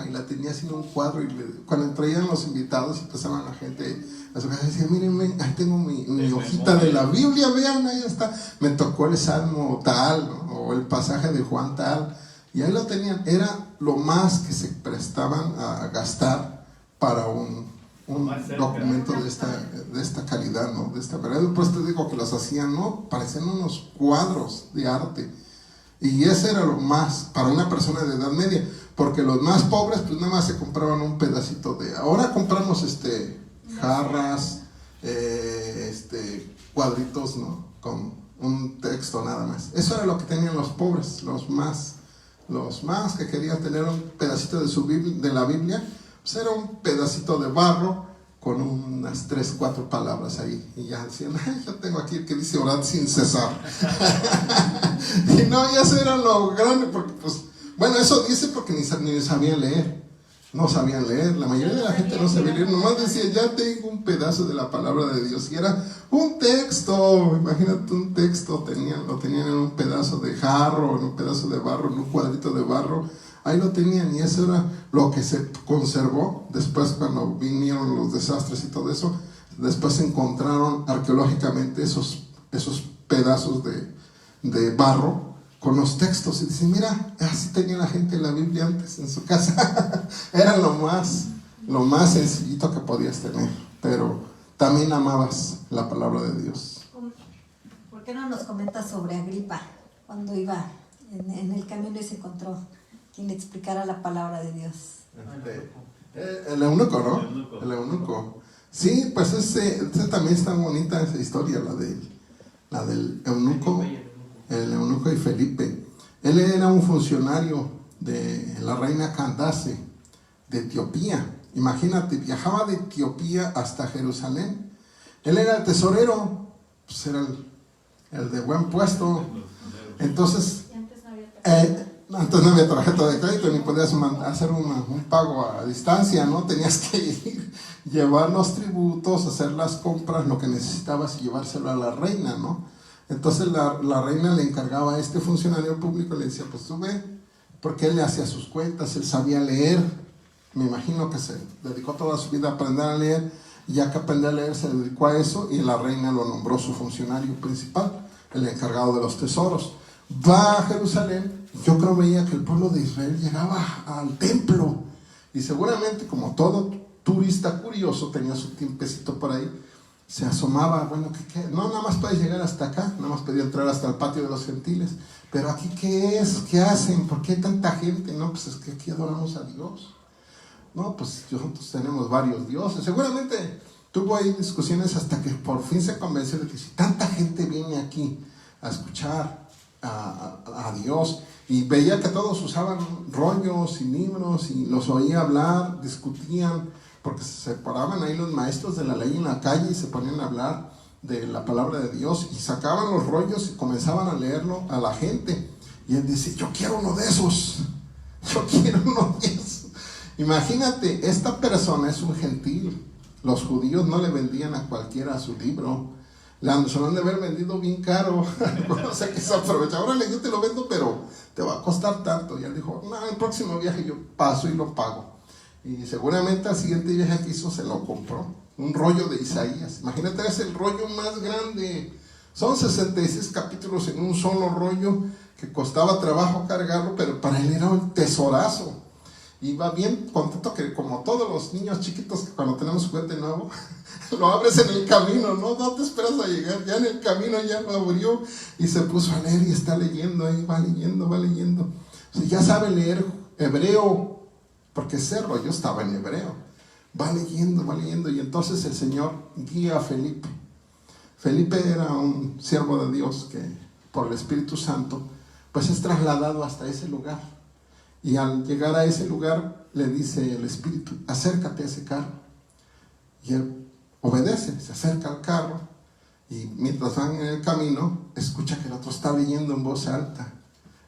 y la tenía así en un cuadro, y cuando traían los invitados y pasaban la gente a su casa, decía, miren, ahí tengo mi hojita de la Biblia, vean, ahí está, me tocó el Salmo tal, ¿no? O el pasaje de Juan tal, y ahí lo tenían. Era lo más que se prestaban a gastar para un documento de esta calidad, ¿no? De esta verdad. Pues te digo que los hacían, ¿no? Parecían unos cuadros de arte. Y ese era lo más para una persona de edad media, porque los más pobres pues nada más se compraban un pedacito de... Ahora compramos jarras, cuadritos, ¿no? Con un texto nada más. Eso era lo que tenían los pobres, los más que querían tener un pedacito de la Biblia, pues era un pedacito de barro con unas 3, 4 palabras ahí, y ya decían, yo tengo aquí el que dice orad sin cesar. Y no, ya eso era lo grande, porque pues, bueno, eso dice porque ni sabían leer, no sabían leer, la mayoría de la gente no sabía leer, nomás decía, ya tengo un pedazo de la palabra de Dios, y era un texto, imagínate un texto, lo tenían en un pedazo de jarro, en un pedazo de barro, en un cuadrito de barro, ahí lo tenían, y eso era lo que se conservó. Después, cuando vinieron los desastres y todo eso, después se encontraron arqueológicamente esos pedazos de barro con los textos, y dicen, mira, así tenía la gente la Biblia antes en su casa. Era lo más sencillito que podías tener, pero también amabas la palabra de Dios. ¿Por qué no nos comentas sobre Agripa, cuando iba en el camino y se encontró quien le explicara la palabra de Dios? El eunuco, ¿no? El eunuco. Sí, pues ese también está bonita esa historia, la del eunuco. El eunuco y Felipe. Él era un funcionario de la reina Candace de Etiopía. Imagínate, viajaba de Etiopía hasta Jerusalén. Él era el tesorero, pues era el de buen puesto. Entonces, antes no había tarjeta de crédito, ni podías hacer un pago a distancia, ¿no? Tenías que ir, llevar los tributos, hacer las compras, lo que necesitabas, y llevárselo a la reina, ¿no? Entonces la reina le encargaba a este funcionario público, le decía, pues tú ve, porque él le hacía sus cuentas, él sabía leer. Me imagino que se dedicó toda su vida a aprender a leer, y ya que aprendió a leer se dedicó a eso, y la reina lo nombró su funcionario principal, el encargado de los tesoros. Va a Jerusalén. Yo creo veía que el pueblo de Israel llegaba al templo, y seguramente, como todo turista curioso, tenía su tiempecito por ahí, se asomaba, bueno, no, nada más puedes llegar hasta acá, nada más podía entrar hasta el patio de los gentiles, pero aquí ¿qué es? ¿Qué hacen? ¿Por qué hay tanta gente? No, pues es que aquí adoramos a Dios. No, pues nosotros tenemos varios dioses. Seguramente tuvo ahí discusiones hasta que por fin se convenció de que si tanta gente viene aquí a escuchar a Dios, y veía que todos usaban rollos y libros y los oía hablar, discutían, porque se paraban ahí los maestros de la ley en la calle y se ponían a hablar de la palabra de Dios y sacaban los rollos y comenzaban a leerlo a la gente. Y él dice, yo quiero uno de esos, yo quiero uno de esos. Imagínate, esta persona es un gentil. Los judíos no le vendían a cualquiera su libro. Se lo han de haber vendido bien caro. O sea que se aprovecha. Órale, yo te lo vendo, pero te va a costar tanto. Y él dijo, no, el próximo viaje yo paso y lo pago. Y seguramente al siguiente viaje que hizo se lo compró. Un rollo de Isaías. Imagínate, es el rollo más grande. Son 66 capítulos en un solo rollo que costaba trabajo cargarlo, pero para él era un tesorazo. Iba bien contento, que como todos los niños chiquitos que cuando tenemos juguete nuevo, lo abres en el camino, no te esperas a llegar, ya en el camino ya lo abrió y se puso a leer y está leyendo ahí, va leyendo. O sea, ya sabe leer hebreo, porque ese rollo estaba en hebreo. Va leyendo y entonces el Señor guía a Felipe. Felipe era un siervo de Dios que por el Espíritu Santo pues es trasladado hasta ese lugar. Y al llegar a ese lugar le dice el Espíritu, acércate a ese carro. Y él obedece, se acerca al carro y mientras van en el camino escucha que el otro está leyendo en voz alta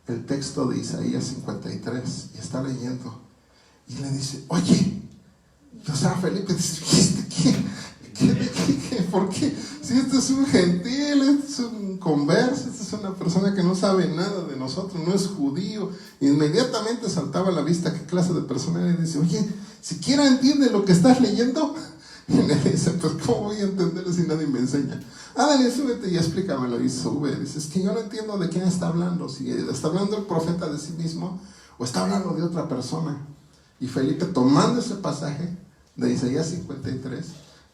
el texto de Isaías 53 y está leyendo y le dice, oye, o sea, Felipe dice, ¿por qué? Si este es un gentil, este es un converso, esta es una persona que no sabe nada de nosotros, no es judío. Inmediatamente saltaba a la vista qué clase de persona era y dice, oye, ¿siquiera entiende lo que estás leyendo? Y le dice, pues ¿cómo voy a entenderlo si nadie me enseña? Dale, súbete y explícamelo. Y sube, dice, es que yo no entiendo de quién está hablando, si está hablando el profeta de sí mismo o está hablando de otra persona. Y Felipe, tomando ese pasaje de Isaías 53,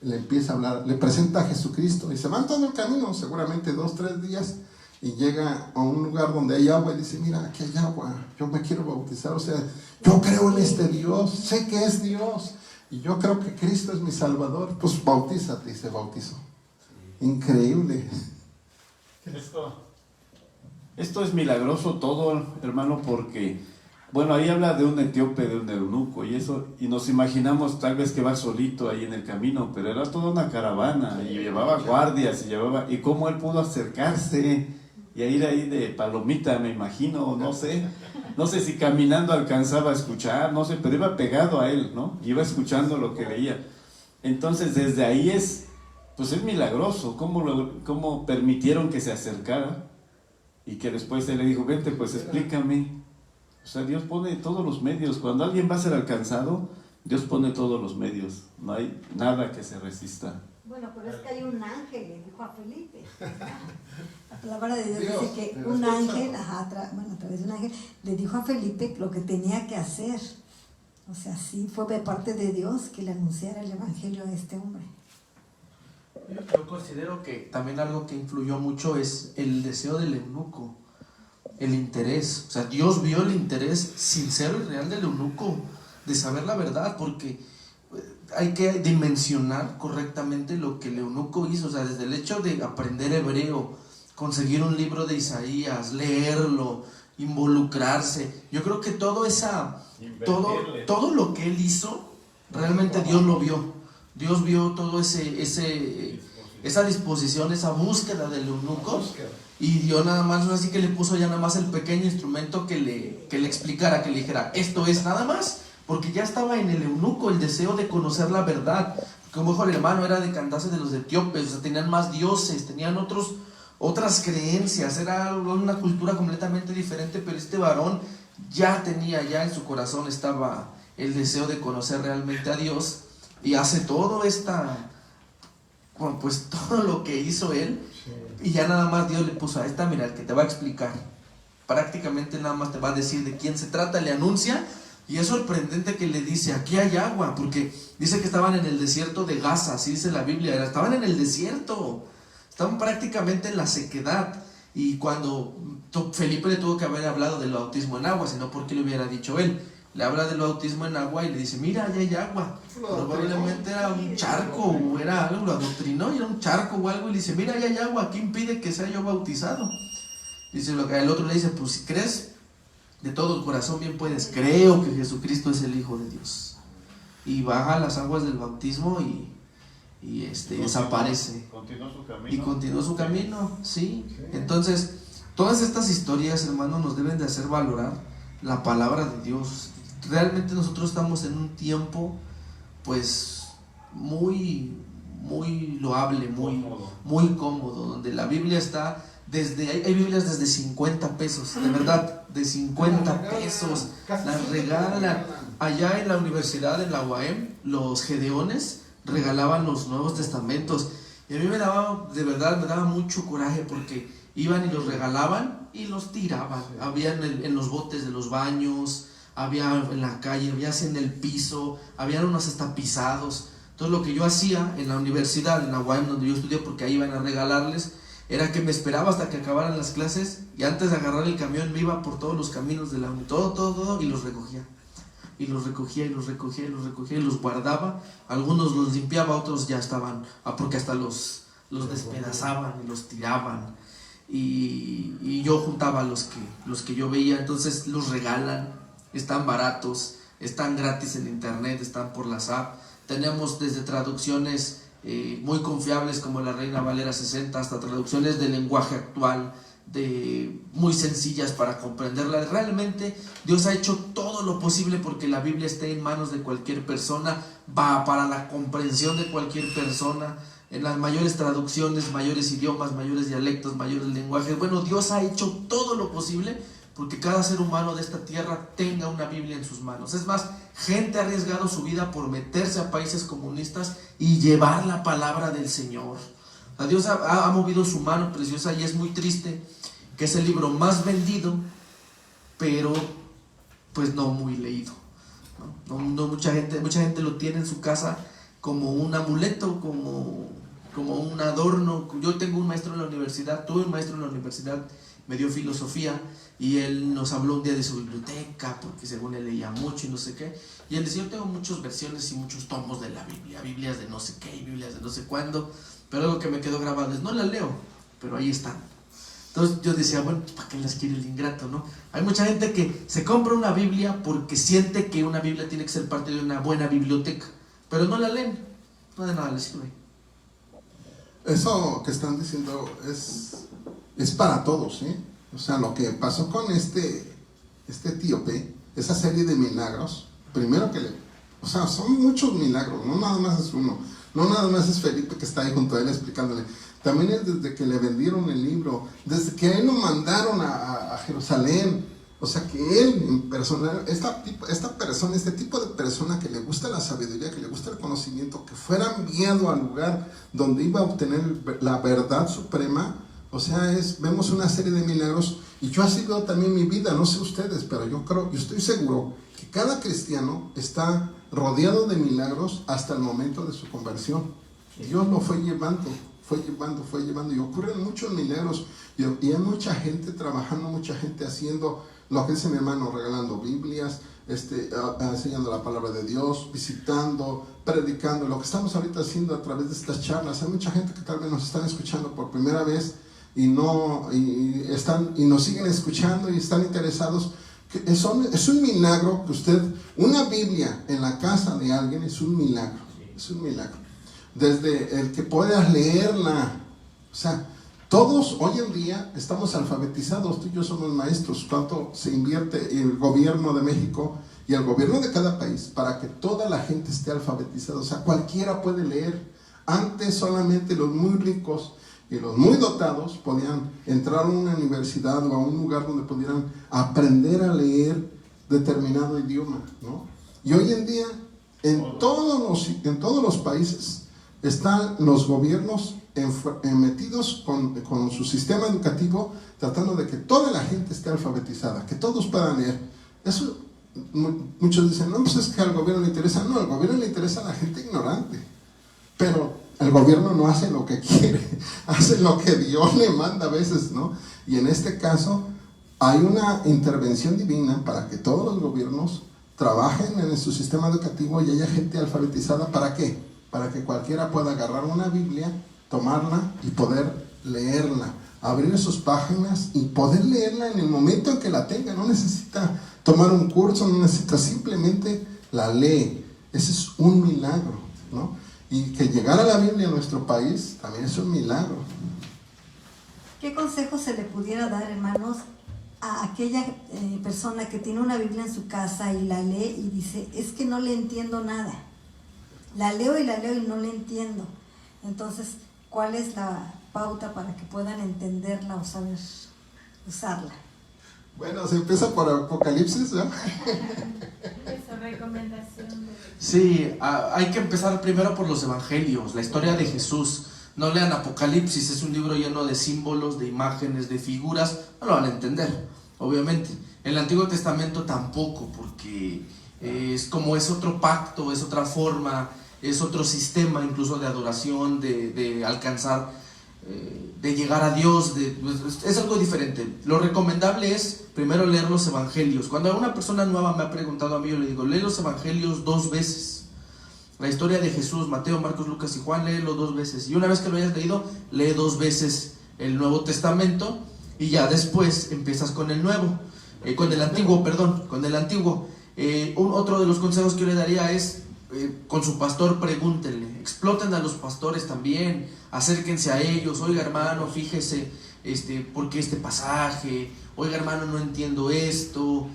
le empieza a hablar, le presenta a Jesucristo y se van todo el camino, seguramente 2-3 días, y llega a un lugar donde hay agua y dice, mira, aquí hay agua, yo me quiero bautizar, o sea, yo creo en este Dios, sé que es Dios y yo creo que Cristo es mi Salvador, pues bautízate, y se bautizó. Increíble. Esto es milagroso todo, hermano, porque bueno, ahí habla de un etíope, de un eunuco y eso, y nos imaginamos tal vez que va solito ahí en el camino, pero era toda una caravana y llevaba guardias y cómo él pudo acercarse y a ir ahí de palomita, me imagino, no sé si caminando alcanzaba a escuchar, no sé, pero iba pegado a él, ¿no? Iba escuchando lo que leía. Entonces desde ahí es milagroso cómo permitieron que se acercara y que después él le dijo, vente, pues explícame. O sea, Dios pone todos los medios. Cuando alguien va a ser alcanzado, Dios pone todos los medios. No hay nada que se resista. Bueno, pero es que hay un ángel, le dijo a Felipe. La palabra de Dios dice que un ángel, a través de un ángel, le dijo a Felipe lo que tenía que hacer. O sea, sí fue de parte de Dios que le anunciara el evangelio a este hombre. Yo considero que también algo que influyó mucho es el deseo del eunuco. El interés, o sea, Dios vio el interés sincero y real del eunuco de saber la verdad, porque hay que dimensionar correctamente lo que el eunuco hizo, o sea, desde el hecho de aprender hebreo, conseguir un libro de Isaías, leerlo, involucrarse. Yo creo que todo todo lo que él hizo, realmente Dios lo vio. Dios vio todo esa disposición, esa búsqueda del eunuco. Y Dios nada más, así que le puso ya nada más el pequeño instrumento que le explicara, que le dijera, esto es nada más, porque ya estaba en el eunuco el deseo de conocer la verdad. Como dijo el hermano, era de cantarse de los etíopes, o sea, tenían más dioses, tenían otras creencias, era una cultura completamente diferente, pero este varón ya en su corazón estaba el deseo de conocer realmente a Dios, y hace todo todo lo que hizo él. Y ya nada más Dios le puso a esta, mira, el que te va a explicar. Prácticamente nada más te va a decir de quién se trata, le anuncia. Y es sorprendente que le dice, aquí hay agua, porque dice que estaban en el desierto de Gaza, así dice la Biblia, estaban en el desierto, estaban prácticamente en la sequedad. Y cuando Felipe le tuvo que haber hablado del bautismo en agua, sino porque le hubiera dicho él. Le habla del bautismo en agua y le dice, mira, allá hay agua. Probablemente era un charco o era algo, lo adoctrinó y era un charco o algo. Y le dice, mira, allá hay agua, ¿qué impide que sea yo bautizado? Dice, el otro le dice, pues si crees de todo el corazón bien puedes, creo que Jesucristo es el Hijo de Dios. y baja las aguas del bautismo y desaparece. Continuó su camino. Y continuó su camino, sí. Entonces, todas estas historias, hermanos, nos deben de hacer valorar la palabra de Dios. Realmente nosotros estamos en un tiempo, pues, muy loable, muy cómodo, donde la Biblia está hay Biblias desde 50 pesos, de verdad, de 50 pesos, las regalan. Allá en la universidad, en la UAM, los gedeones regalaban los Nuevos Testamentos, y a mí me daba mucho coraje, porque iban y los regalaban y los tiraban. Había en los botes de los baños, había en la calle, había así en el piso, había unos hasta pisados. Entonces lo que yo hacía en la universidad, en la UAM donde yo estudié, porque ahí iban a regalarles, era que me esperaba hasta que acabaran las clases, y antes de agarrar el camión me iba por todos los caminos de la uni, todo, y los recogía. Y los recogía y los guardaba. Algunos los limpiaba, otros ya estaban, porque hasta los despedazaban y los tiraban. Y yo juntaba los que yo veía. Entonces los regalan, están baratos, están gratis en internet, están por las apps. Tenemos desde traducciones muy confiables como la Reina Valera 60 hasta traducciones de lenguaje actual, muy sencillas para comprenderla. Realmente Dios ha hecho todo lo posible porque la Biblia esté en manos de cualquier persona, va para la comprensión de cualquier persona, en las mayores traducciones, mayores idiomas, mayores dialectos, mayores lenguajes. Bueno, Dios ha hecho todo lo posible porque cada ser humano de esta tierra tenga una Biblia en sus manos. Es más, gente ha arriesgado su vida por meterse a países comunistas y llevar la palabra del Señor. O sea, Dios ha movido su mano preciosa, y es muy triste que es el libro más vendido, pero pues no muy leído, ¿no? Mucha gente lo tiene en su casa como un amuleto, como un adorno. Yo tengo un maestro en la universidad, tuve un maestro en la universidad, me dio filosofía, y él nos habló un día de su biblioteca, porque según él leía mucho y no sé qué, y él decía: yo tengo muchas versiones y muchos tomos de la Biblia, Biblias de no sé qué y Biblias de no sé cuándo, pero algo que me quedó grabado es: no las leo, pero ahí están. Entonces yo decía, bueno, ¿para qué las quiere el ingrato, no? Hay mucha gente que se compra una Biblia porque siente que una Biblia tiene que ser parte de una buena biblioteca, pero no la leen, no de nada les sirve. Eso que están diciendo es para todos, ¿eh? O sea, lo que pasó con este etíope, esa serie de milagros, primero o sea, son muchos milagros, no nada más es uno, no nada más es Felipe que está ahí junto a él explicándole. También es desde que le vendieron el libro, desde que a él lo mandaron a Jerusalén. O sea, que él en personal, este tipo de persona que le gusta la sabiduría, que le gusta el conocimiento, que fuera enviado al lugar donde iba a obtener la verdad suprema. O sea, vemos una serie de milagros, y yo así veo también mi vida. No sé ustedes, pero yo estoy seguro que cada cristiano está rodeado de milagros hasta el momento de su conversión. Dios lo fue llevando, y ocurren muchos milagros, y hay mucha gente trabajando, mucha gente haciendo lo que dice mi hermano, regalando Biblias, enseñando la palabra de Dios, visitando, predicando, lo que estamos ahorita haciendo a través de estas charlas. Hay mucha gente que tal vez nos están escuchando por primera vez y nos siguen escuchando y están interesados. Es un milagro que una Biblia en la casa de alguien es un milagro, desde el que puedas leerla. O sea, todos hoy en día estamos alfabetizados, tú y yo somos maestros. ¿Cuánto se invierte el gobierno de México y el gobierno de cada país para que toda la gente esté alfabetizada? O sea, cualquiera puede leer. Antes solamente los muy ricos y los muy dotados podían entrar a una universidad o a un lugar donde pudieran aprender a leer determinado idioma, ¿no? Y hoy en día en todos los países están los gobiernos metidos con su sistema educativo, tratando de que toda la gente esté alfabetizada, que todos puedan leer. Eso, muchos dicen, no, pues es que al gobierno le interesa. No, al gobierno le interesa a la gente ignorante, pero el gobierno no hace lo que quiere, hace lo que Dios le manda a veces, ¿no? Y en este caso hay una intervención divina para que todos los gobiernos trabajen en su sistema educativo y haya gente alfabetizada. ¿Para qué? Para que cualquiera pueda agarrar una Biblia, tomarla y poder leerla, abrir sus páginas y poder leerla en el momento en que la tenga. No necesita tomar un curso, no necesita, simplemente la lee. Ese es un milagro, ¿no? Y que llegara la Biblia a nuestro país también es un milagro. ¿Qué consejo se le pudiera dar, hermanos, a aquella persona que tiene una Biblia en su casa y la lee y dice, es que no le entiendo nada? La leo y no le entiendo. Entonces, ¿cuál es la pauta para que puedan entenderla o saber usarla? Bueno, se empieza por Apocalipsis, ¿no? Esa recomendación. Sí, hay que empezar primero por los evangelios, la historia de Jesús. No lean Apocalipsis, es un libro lleno de símbolos, de imágenes, de figuras, no lo van a entender, obviamente. El Antiguo Testamento tampoco, porque es otro pacto, es otra forma, es otro sistema incluso de adoración, de alcanzar, de llegar a Dios, es algo diferente. Lo recomendable es primero leer los evangelios. Cuando una persona nueva me ha preguntado a mí, yo le digo, lee los evangelios 2 veces. La historia de Jesús, Mateo, Marcos, Lucas y Juan, léelo 2 veces. Y una vez que lo hayas leído, lee 2 veces el Nuevo Testamento y ya después empiezas con el Nuevo, con el Antiguo. Otro de los consejos que yo le daría es, con su pastor pregúntenle, exploten a los pastores también, acérquense a ellos. Oiga, hermano, fíjese, ¿por qué este pasaje? Oiga, hermano, no entiendo esto.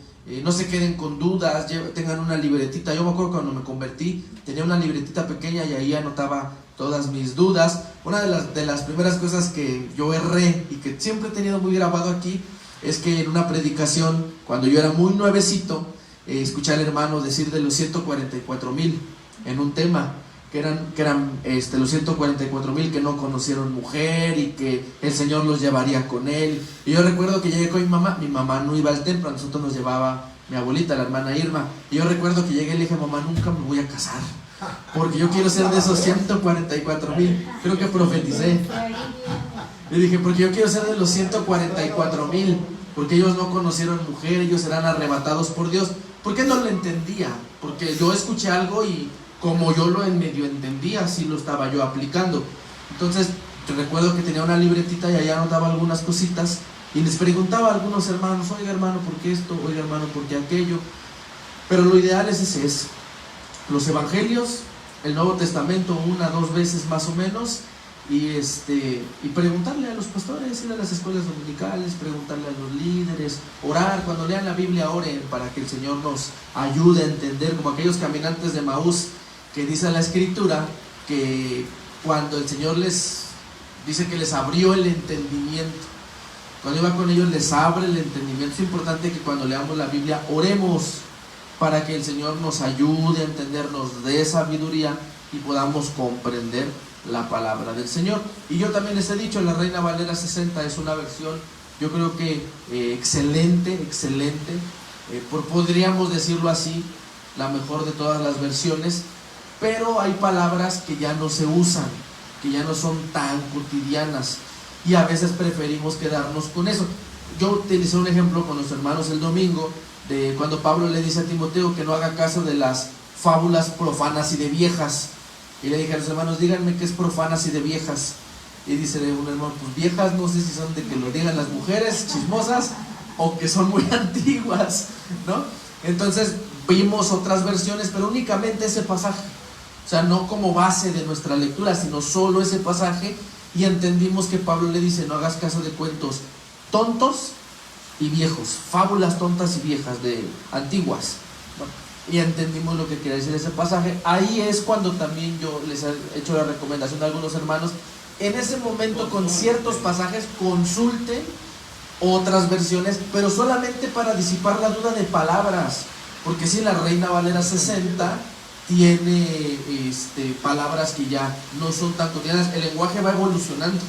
No se queden con dudas, tengan una libretita. Yo me acuerdo cuando me convertí, tenía una libretita pequeña y ahí anotaba todas mis dudas. Una de las primeras cosas que yo erré y que siempre he tenido muy grabado aquí es que en una predicación, cuando yo era muy nuevecito, escuché al hermano decir de los 144,000 en un tema, que eran los 144,000 que no conocieron mujer y que el Señor los llevaría con él. Y yo recuerdo que llegué con mi mamá no iba al templo, a nosotros nos llevaba mi abuelita, la hermana Irma. Y yo recuerdo que llegué y le dije, mamá, nunca me voy a casar, porque yo quiero ser de esos 144,000. Creo que profeticé. Le dije, porque yo quiero ser de los 144,000, porque ellos no conocieron mujer, ellos serán arrebatados por Dios. ¿Por qué no lo entendía? Porque yo escuché algo y como yo lo medio entendía, así lo estaba yo aplicando. Entonces, recuerdo que tenía una libretita y allá anotaba algunas cositas y les preguntaba a algunos hermanos, oiga, hermano, ¿por qué esto? Oiga, hermano, ¿por qué aquello? Pero lo ideal es ese, los evangelios, el Nuevo Testamento 1 o 2 veces más o menos, y preguntarle a los pastores, ir a las escuelas dominicales, preguntarle a los líderes, orar. Cuando lean la Biblia, oren para que el Señor nos ayude a entender, como aquellos caminantes de Maús, que dice la Escritura que cuando el Señor les dice que les abrió el entendimiento, cuando iba con ellos les abre el entendimiento. Es importante que cuando leamos la Biblia oremos para que el Señor nos ayude a entendernos de sabiduría y podamos comprender la palabra del Señor. Y yo también les he dicho, la Reina Valera 60 es una versión, yo creo que excelente, podríamos decirlo así, la mejor de todas las versiones, pero hay palabras que ya no se usan, que ya no son tan cotidianas y a veces preferimos quedarnos con eso. Yo utilicé un ejemplo con los hermanos el domingo de cuando Pablo le dice a Timoteo que no haga caso de las fábulas profanas y de viejas. Y le dije a los hermanos, díganme qué es profanas y de viejas. Y dice un hermano, pues viejas, no sé si son de que lo digan las mujeres chismosas o que son muy antiguas, ¿no? Entonces vimos otras versiones, pero únicamente ese pasaje, o sea, no como base de nuestra lectura, sino solo ese pasaje, y entendimos que Pablo le dice, no hagas caso de cuentos tontos y viejos, fábulas tontas y viejas, antiguas, ¿no? Y entendimos lo que quiere decir ese pasaje. Ahí es cuando también yo les he hecho la recomendación a algunos hermanos, en ese momento con ciertos pasajes consulten otras versiones, pero solamente para disipar la duda de palabras, porque si la Reina Valera 60 tiene palabras que ya no son tan cotidianas, el lenguaje va evolucionando.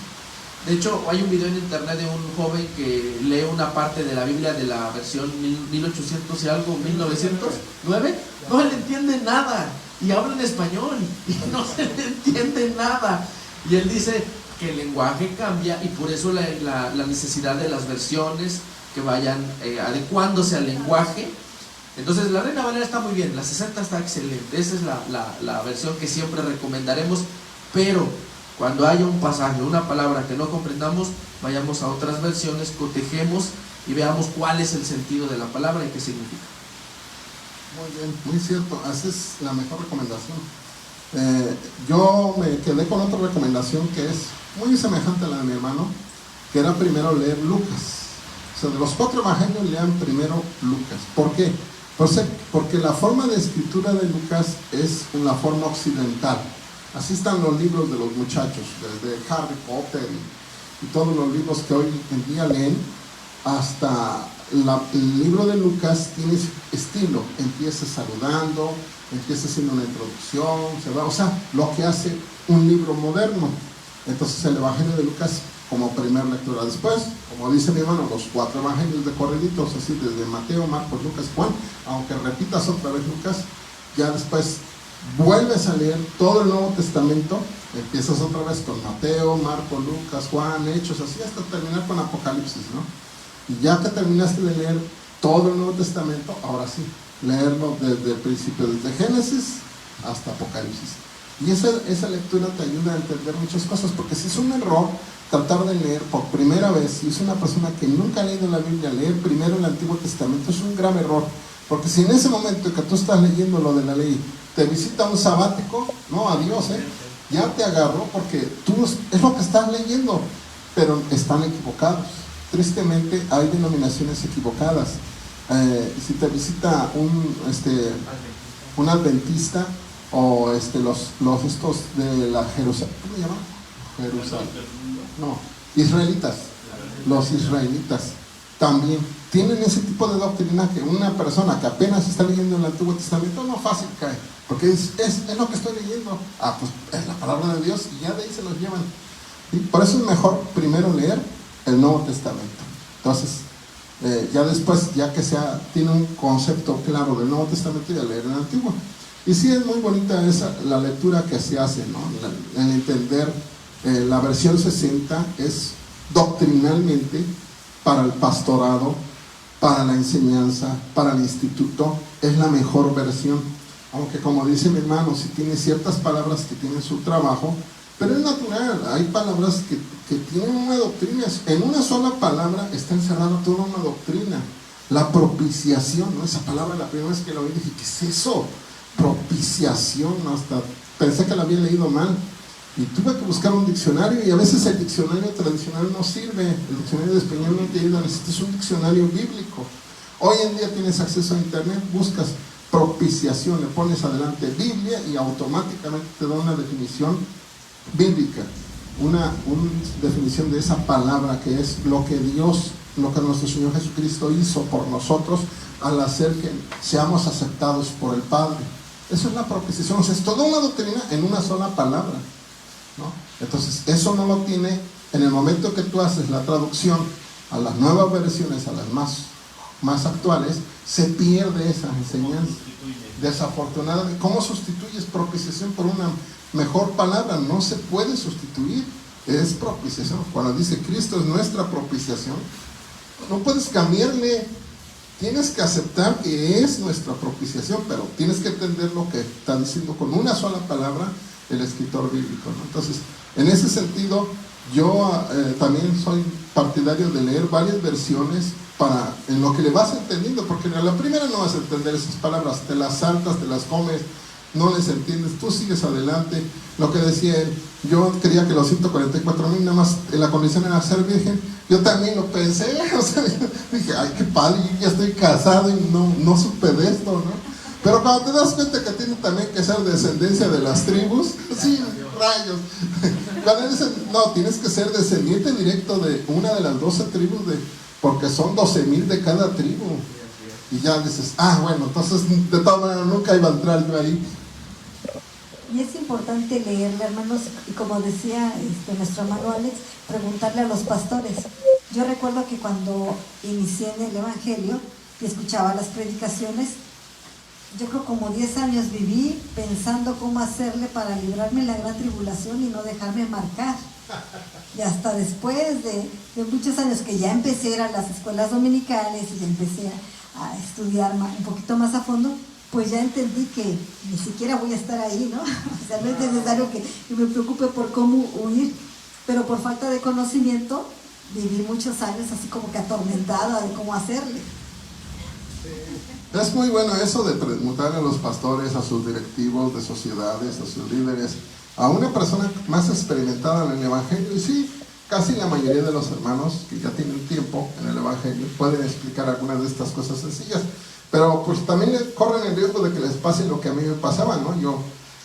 De hecho, hay un video en internet de un joven que lee una parte de la Biblia de la versión 1800 y algo, 1909, no le entiende nada, y habla en español, y no se le entiende nada. Y él dice que el lenguaje cambia, y por eso la necesidad de las versiones que vayan adecuándose al lenguaje. Entonces, la Reina Valera está muy bien, la 60 está excelente, esa es la versión que siempre recomendaremos, pero cuando haya un pasaje, una palabra que no comprendamos, vayamos a otras versiones, cotejemos y veamos cuál es el sentido de la palabra y qué significa. Muy bien, muy cierto, esa es la mejor recomendación. Yo me quedé con otra recomendación que es muy semejante a la de mi hermano, que era primero leer Lucas. O sea, de los 4 evangelios lean primero Lucas. ¿Por qué? Porque la forma de escritura de Lucas es una forma occidental. Así están los libros de los muchachos, desde Harry Potter y todos los libros que hoy en día leen, hasta el libro de Lucas tiene estilo, empieza saludando, empieza haciendo una introducción, o sea, lo que hace un libro moderno. Entonces el Evangelio de Lucas como primera lectura. Después, como dice mi hermano, los 4 evangelios de corriditos, así desde Mateo, Marcos, Lucas, Juan, aunque repitas otra vez Lucas, ya después vuelves a leer todo el Nuevo Testamento, empiezas otra vez con Mateo, Marcos, Lucas, Juan, Hechos, así hasta terminar con Apocalipsis, ¿no? Y ya que terminaste de leer todo el Nuevo Testamento, ahora sí, leerlo desde el principio, desde Génesis hasta Apocalipsis. Y esa lectura te ayuda a entender muchas cosas, porque si es un error tratar de leer por primera vez, si es una persona que nunca ha leído la Biblia, leer primero el Antiguo Testamento es un grave error, porque si en ese momento que tú estás leyendo lo de la ley, te visita un sabático, no, adiós, ya te agarró, porque tú es lo que estás leyendo, pero están equivocados. Tristemente hay denominaciones equivocadas. Si te visita un adventista o los estos de la Jerusalén, ¿cómo se llama? Jerusalén. No, israelitas. Los israelitas también tienen ese tipo de doctrina que una persona que apenas está leyendo el Antiguo Testamento no fácil cae, porque es lo que estoy leyendo. Pues es la palabra de Dios y ya de ahí se los llevan. Y por eso es mejor primero leer el Nuevo Testamento. Entonces, ya después, ya que tiene un concepto claro del Nuevo Testamento, ya leer el Antiguo. Y sí es muy bonita la lectura que se hace, ¿no? El entender, la versión 60 es doctrinalmente para el pastorado, para la enseñanza, para el instituto, es la mejor versión. Aunque como dice mi hermano, sí tiene ciertas palabras que tienen su trabajo, pero es natural, hay palabras que tienen una doctrina. En una sola palabra está encerrada toda una doctrina. La propiciación, ¿no? Esa palabra, la primera vez que la oí dije, ¿qué es eso? Propiciación, hasta pensé que la había leído mal. Y tuve que buscar un diccionario, y a veces el diccionario tradicional no sirve, el diccionario de español no te ayuda, necesitas un diccionario bíblico. Hoy en día tienes acceso a internet, buscas propiciación, le pones adelante Biblia y automáticamente te da una definición bíblica, una definición de esa palabra que es lo que nuestro Señor Jesucristo hizo por nosotros al hacer que seamos aceptados por el Padre. Eso es la propiciación, o sea, es toda una doctrina en una sola palabra, ¿no? Entonces, eso no lo tiene en el momento que tú haces la traducción a las nuevas versiones, a las más actuales, se pierde esa enseñanza. Desafortunadamente, ¿cómo sustituyes propiciación por una mejor palabra? No se puede sustituir, es propiciación. Cuando dice Cristo es nuestra propiciación, no puedes cambiarle, tienes que aceptar que es nuestra propiciación, pero tienes que entender lo que está diciendo con una sola palabra el escritor bíblico, ¿no? Entonces, en ese sentido, yo también soy partidario de leer varias versiones en lo que le vas entendiendo, porque en la primera no vas a entender esas palabras, te las saltas, te las comes, no les entiendes, tú sigues adelante. Lo que decía él, yo creía que los 144,000 nada más la condición era ser virgen, yo también lo pensé, o sea, dije, ay, qué padre, yo ya estoy casado y no supe de esto, ¿no? Pero cuando te das cuenta que tiene también que ser descendencia de las tribus, sí, rayos. Cuando dicen, no, tienes que ser descendiente directo de una de las 12 tribus, porque son 12,000 de cada tribu. Y ya dices, bueno, entonces de todas maneras nunca iba a entrar yo ahí. Y es importante leerle, hermanos, y como decía nuestro hermano Alex, preguntarle a los pastores. Yo recuerdo que cuando inicié en el Evangelio y escuchaba las predicaciones, yo creo como 10 años viví pensando cómo hacerle para librarme en la gran tribulación y no dejarme marcar. Y hasta después de muchos años que ya empecé a ir a las escuelas dominicales y empecé a estudiar un poquito más a fondo, pues ya entendí que ni siquiera voy a estar ahí, ¿no? O sea, no es necesario que me preocupe por cómo huir, pero por falta de conocimiento viví muchos años así como que atormentada de cómo hacerle. Es muy bueno eso de preguntarle a los pastores, a sus directivos de sociedades, a sus líderes, a una persona más experimentada en el Evangelio. Y sí, casi la mayoría de los hermanos que ya tienen tiempo en el Evangelio pueden explicar algunas de estas cosas sencillas. Pero pues también corren el riesgo de que les pase lo que a mí me pasaba, ¿no? Yo,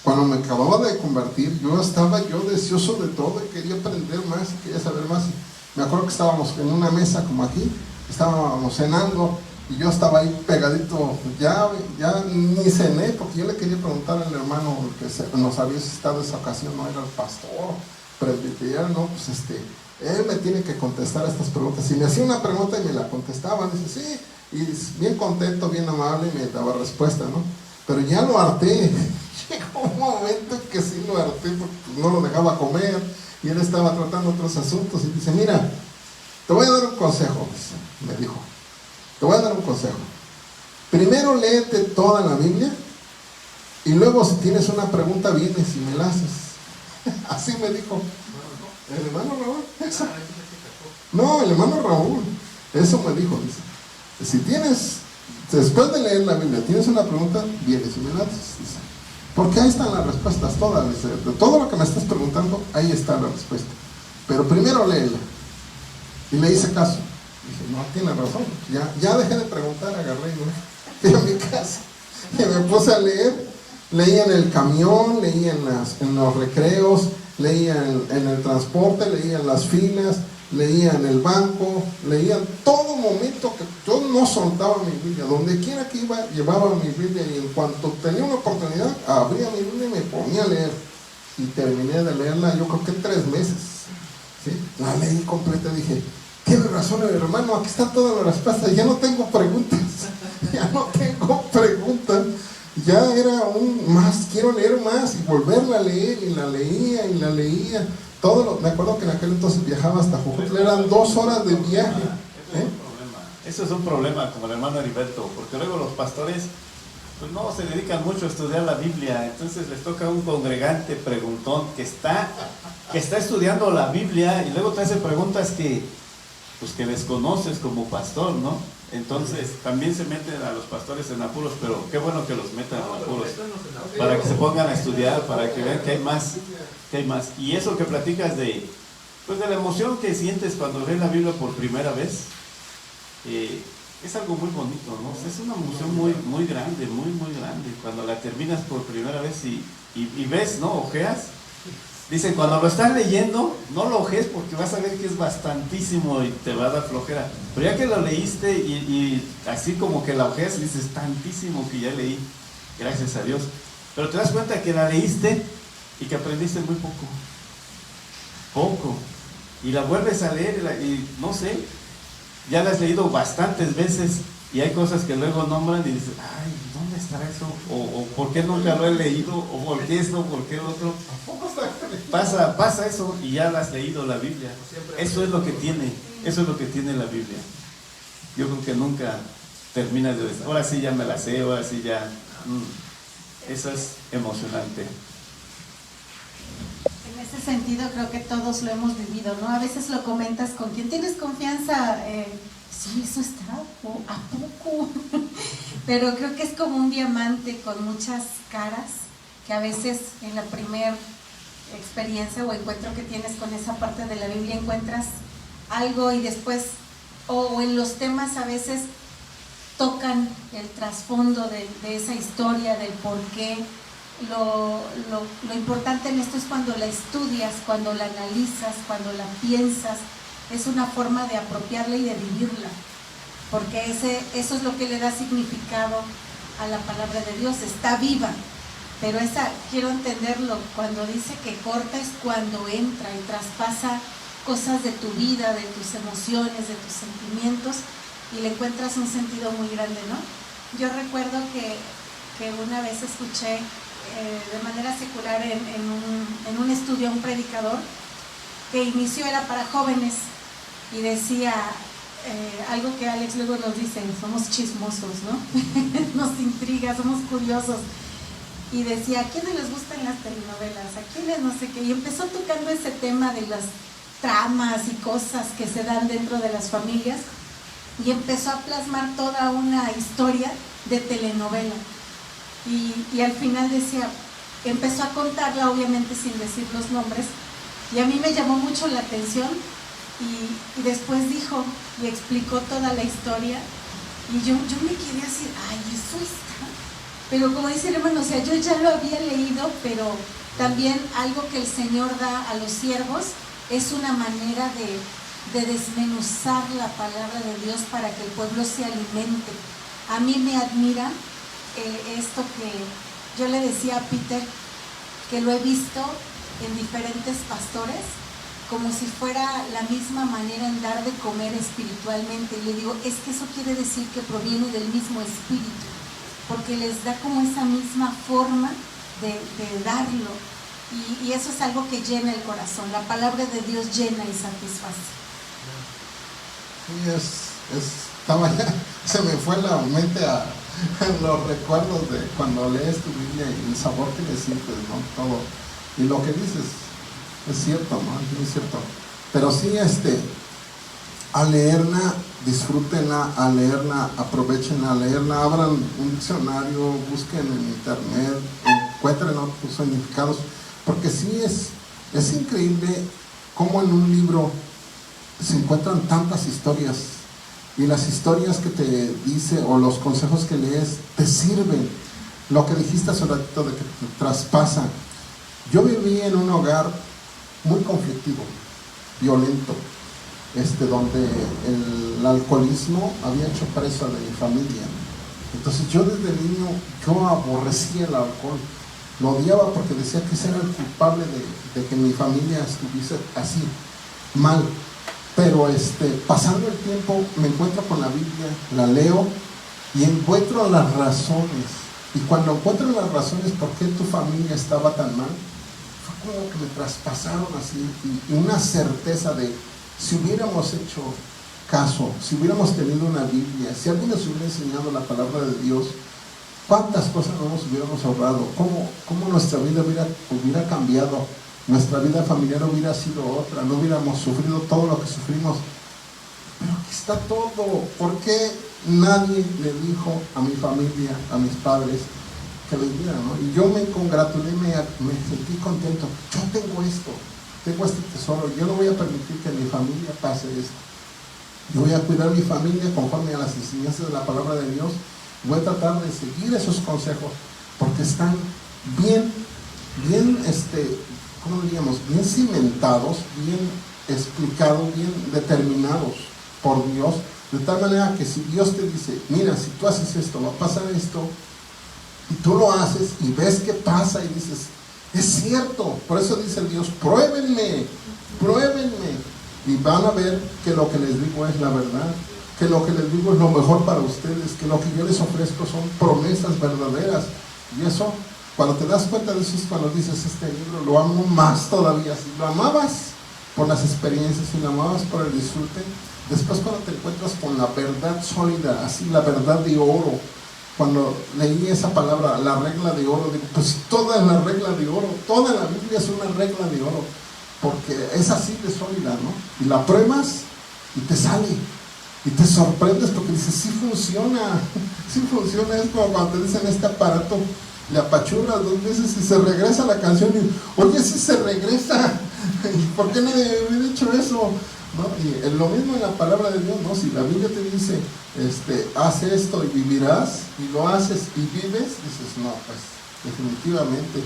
cuando me acababa de convertir, estaba deseoso de todo y quería aprender más y quería saber más. Me acuerdo que estábamos en una mesa como aquí, estábamos cenando y yo estaba ahí pegadito, ya ni cené, porque yo le quería preguntar al hermano que nos había estado esa ocasión, no era el pastor, presbiteriano, pues él me tiene que contestar estas preguntas. Y me hacía una pregunta y me la contestaba, dice, sí, y bien contento, bien amable, y me daba respuesta, ¿no? Pero ya lo harté. Llegó un momento en que sí lo harté, porque no lo dejaba comer y él estaba tratando otros asuntos. Y dice, mira, te voy a dar un consejo, me dijo. Te voy a dar un consejo. Primero léete toda la Biblia y luego si tienes una pregunta vienes y me la haces. Así me dijo. ¿El hermano Raúl? Eso. No, el hermano Raúl. Eso me dijo, dice. Si tienes, después de leer la Biblia, tienes una pregunta, vienes y me la haces, dice. Porque ahí están las respuestas todas, dice. De todo lo que me estás preguntando, ahí está la respuesta. Pero primero léela. Y le hice caso. Dije, no, tiene razón. Ya dejé de preguntar, agarré y me fui a mi casa. Y me puse a leer. Leía en el camión, leía en los recreos, leía en el transporte, leía en las filas, leía en el banco, leía en todo momento que yo no soltaba mi Biblia. Donde quiera que iba, llevaba mi Biblia y en cuanto tenía una oportunidad, abría mi Biblia y me ponía a leer. Y terminé de leerla, yo creo que 3 meses. ¿Sí? La leí completa y dije, tiene razón el hermano, aquí están todas las respuestas, ya no tengo preguntas, ya era quiero leer más y volverla a leer y la leía, me acuerdo que en aquel entonces viajaba hasta Jujutla, eran 2 horas de viaje. Eso es un problema, como el hermano Heriberto, porque luego los pastores pues no se dedican mucho a estudiar la Biblia, entonces les toca a un congregante preguntón que está estudiando la Biblia y luego te hace preguntas que desconoces como pastor, ¿no? Entonces también se meten a los pastores en apuros, pero qué bueno que los metan en apuros, para que se pongan a estudiar, para que vean que hay más. Y eso que platicas de la emoción que sientes cuando lees la Biblia por primera vez, es algo muy bonito, ¿no? Es una emoción muy, muy grande, muy grande, cuando la terminas por primera vez y ves, ¿no? Ojeas. Dicen, cuando lo estás leyendo, no lo ojes porque vas a ver que es bastantísimo y te va a dar flojera. Pero ya que lo leíste y así como que la ojeas, dices, tantísimo que ya leí, gracias a Dios. Pero te das cuenta que la leíste y que aprendiste muy poco. Y la vuelves a leer y no sé, ya la has leído bastantes veces y hay cosas que luego nombran y dices, ay, ¿dónde estará eso? O ¿por qué nunca lo he leído? ¿O por qué esto? ¿Por qué lo otro? Pasa eso y ya la has leído la Biblia. Eso es lo que tiene la Biblia. Yo creo que nunca terminas de decir, ahora sí ya me la sé, ahora sí ya. Eso es emocionante. En ese sentido creo que todos lo hemos vivido, ¿no? A veces lo comentas con quien tienes confianza, sí, eso está, ¿a poco? Pero creo que es como un diamante con muchas caras, que a veces en la primera experiencia o encuentro que tienes con esa parte de la Biblia encuentras algo y después, o en los temas a veces tocan el trasfondo de esa historia, del por qué. Lo importante en esto es cuando la estudias, cuando la analizas, cuando la piensas, es una forma de apropiarla y de vivirla, porque eso es lo que le da significado a la palabra de Dios, está viva, pero quiero entenderlo, cuando dice que corta es cuando entra y traspasa cosas de tu vida, de tus emociones, de tus sentimientos, y le encuentras un sentido muy grande, ¿no? Yo recuerdo que una vez escuché de manera secular en un estudio a un predicador que inició, era para jóvenes, y decía algo que Alex luego nos dice, somos chismosos, ¿no? Nos intriga, somos curiosos, y decía, ¿a quiénes les gustan las telenovelas? ¿A quiénes no sé qué? Y empezó tocando ese tema de las tramas y cosas que se dan dentro de las familias, y empezó a plasmar toda una historia de telenovela. Y al final decía, empezó a contarla, obviamente sin decir los nombres, y a mí me llamó mucho la atención, y después dijo y explicó toda la historia, y yo me quedé así, ay, eso está. Pero como dice el hermano, o sea, yo ya lo había leído, pero también algo que el Señor da a los siervos es una manera de desmenuzar la palabra de Dios para que el pueblo se alimente. A mí me admira esto que yo le decía a Peter, que lo he visto en diferentes pastores, como si fuera la misma manera en dar de comer espiritualmente. Y le digo, es que eso quiere decir que proviene del mismo espíritu, porque les da como esa misma forma de darlo. Y eso es algo que llena el corazón. La palabra de Dios llena y satisface. Sí, estaba ya, se me fue la mente a los recuerdos de cuando lees tu Biblia y el sabor que le sientes, ¿no? Todo. Y lo que dices es cierto, ¿no? Es cierto. Pero sí, al leerla, disfrútenla, al leerla, aprovechenla, a leerla, abran un diccionario, busquen en internet, encuentren otros significados, porque sí es increíble cómo en un libro se encuentran tantas historias, y las historias que te dice o los consejos que lees te sirven. Lo que dijiste hace un ratito de que te traspasan. Yo viví en un hogar muy conflictivo, violento, donde el alcoholismo había hecho presa de mi familia. Entonces yo desde niño, yo aborrecía el alcohol, lo odiaba porque decía que ese era el culpable de que mi familia estuviese así, mal. Pero pasando el tiempo me encuentro con la Biblia, la leo y encuentro las razones. Y cuando encuentro las razones por qué tu familia estaba tan mal, fue como que me traspasaron así, y una certeza de, si hubiéramos hecho caso, si hubiéramos tenido una Biblia, si alguien nos hubiera enseñado la palabra de Dios, cuántas cosas no nos hubiéramos ahorrado, cómo nuestra vida hubiera cambiado, nuestra vida familiar hubiera sido otra, no hubiéramos sufrido todo lo que sufrimos. Pero aquí está todo. ¿Por qué nadie le dijo a mi familia, a mis padres, que lo hicieran, ¿no? Y yo me congratulé, me sentí contento. Yo tengo esto, tengo este tesoro. Yo no voy a permitir que mi familia pase esto. Yo voy a cuidar a mi familia conforme a las enseñanzas de la palabra de Dios. Voy a tratar de seguir esos consejos porque están bien, ¿cómo diríamos? Bien cimentados, bien explicados, bien determinados por Dios, de tal manera que si Dios te dice, mira, si tú haces esto, va a pasar esto, y tú lo haces y ves qué pasa y dices, es cierto. Por eso dice Dios, pruébenme, y van a ver que lo que les digo es la verdad, que lo que les digo es lo mejor para ustedes, que lo que yo les ofrezco son promesas verdaderas. Y eso, cuando te das cuenta de eso, es cuando dices, este libro lo amo más todavía. Si lo amabas por las experiencias y lo amabas por el disfrute, después cuando te encuentras con la verdad sólida, así la verdad de oro, cuando leí esa palabra, la regla de oro, digo, pues toda es la regla de oro, toda la Biblia es una regla de oro, porque es así de sólida, ¿no? Y la pruebas y te sale, y te sorprendes porque dices, sí funciona, es como cuando te dicen este aparato, le apachurras 2 veces y se regresa la canción, y oye, sí se regresa, ¿por qué no he dicho eso? ¿No? Y lo mismo en la palabra de Dios, ¿no? Si la Biblia te dice, haz esto y vivirás, y lo haces y vives, dices, no, pues definitivamente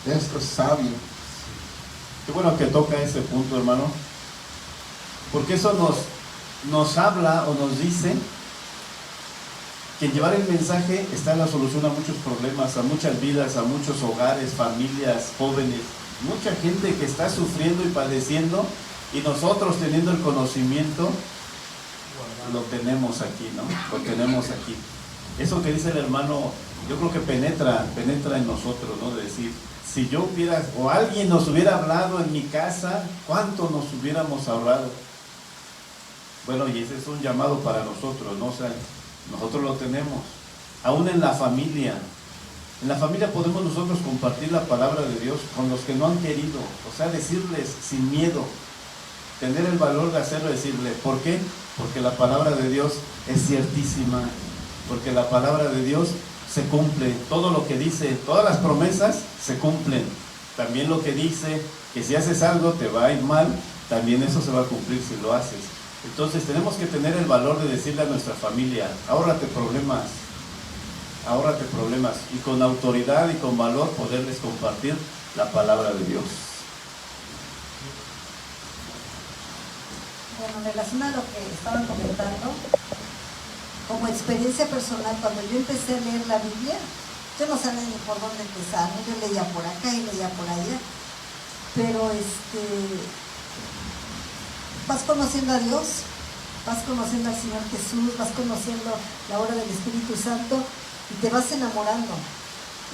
esto es sabio. Qué bueno que toca ese punto, hermano, porque eso nos habla o nos dice que en llevar el mensaje está la solución a muchos problemas, a muchas vidas, a muchos hogares, familias, jóvenes, mucha gente que está sufriendo y padeciendo, y nosotros teniendo el conocimiento lo tenemos aquí, ¿no? Lo tenemos aquí. Eso que dice el hermano, yo creo que penetra en nosotros, ¿no? De decir, si yo hubiera, o alguien nos hubiera hablado en mi casa, ¿cuánto nos hubiéramos ahorrado? Bueno, y ese es un llamado para nosotros, ¿no? O sea, nosotros lo tenemos, aún en la familia. En la familia podemos nosotros compartir la palabra de Dios con los que no han querido, o sea, decirles sin miedo, tener el valor de hacerlo, decirle, ¿por qué? Porque la palabra de Dios es ciertísima, porque la palabra de Dios se cumple, todo lo que dice, todas las promesas se cumplen. También lo que dice que si haces algo te va a ir mal, también eso se va a cumplir si lo haces. Entonces tenemos que tener el valor de decirle a nuestra familia, ahórrate problemas, y con autoridad y con valor poderles compartir la palabra de Dios. Bueno, en relación a lo que estaban comentando, como experiencia personal, cuando yo empecé a leer la Biblia, yo no sabía ni por dónde empezar, ¿no? Yo leía por acá y leía por allá, pero vas conociendo a Dios, vas conociendo al Señor Jesús, vas conociendo la obra del Espíritu Santo y te vas enamorando.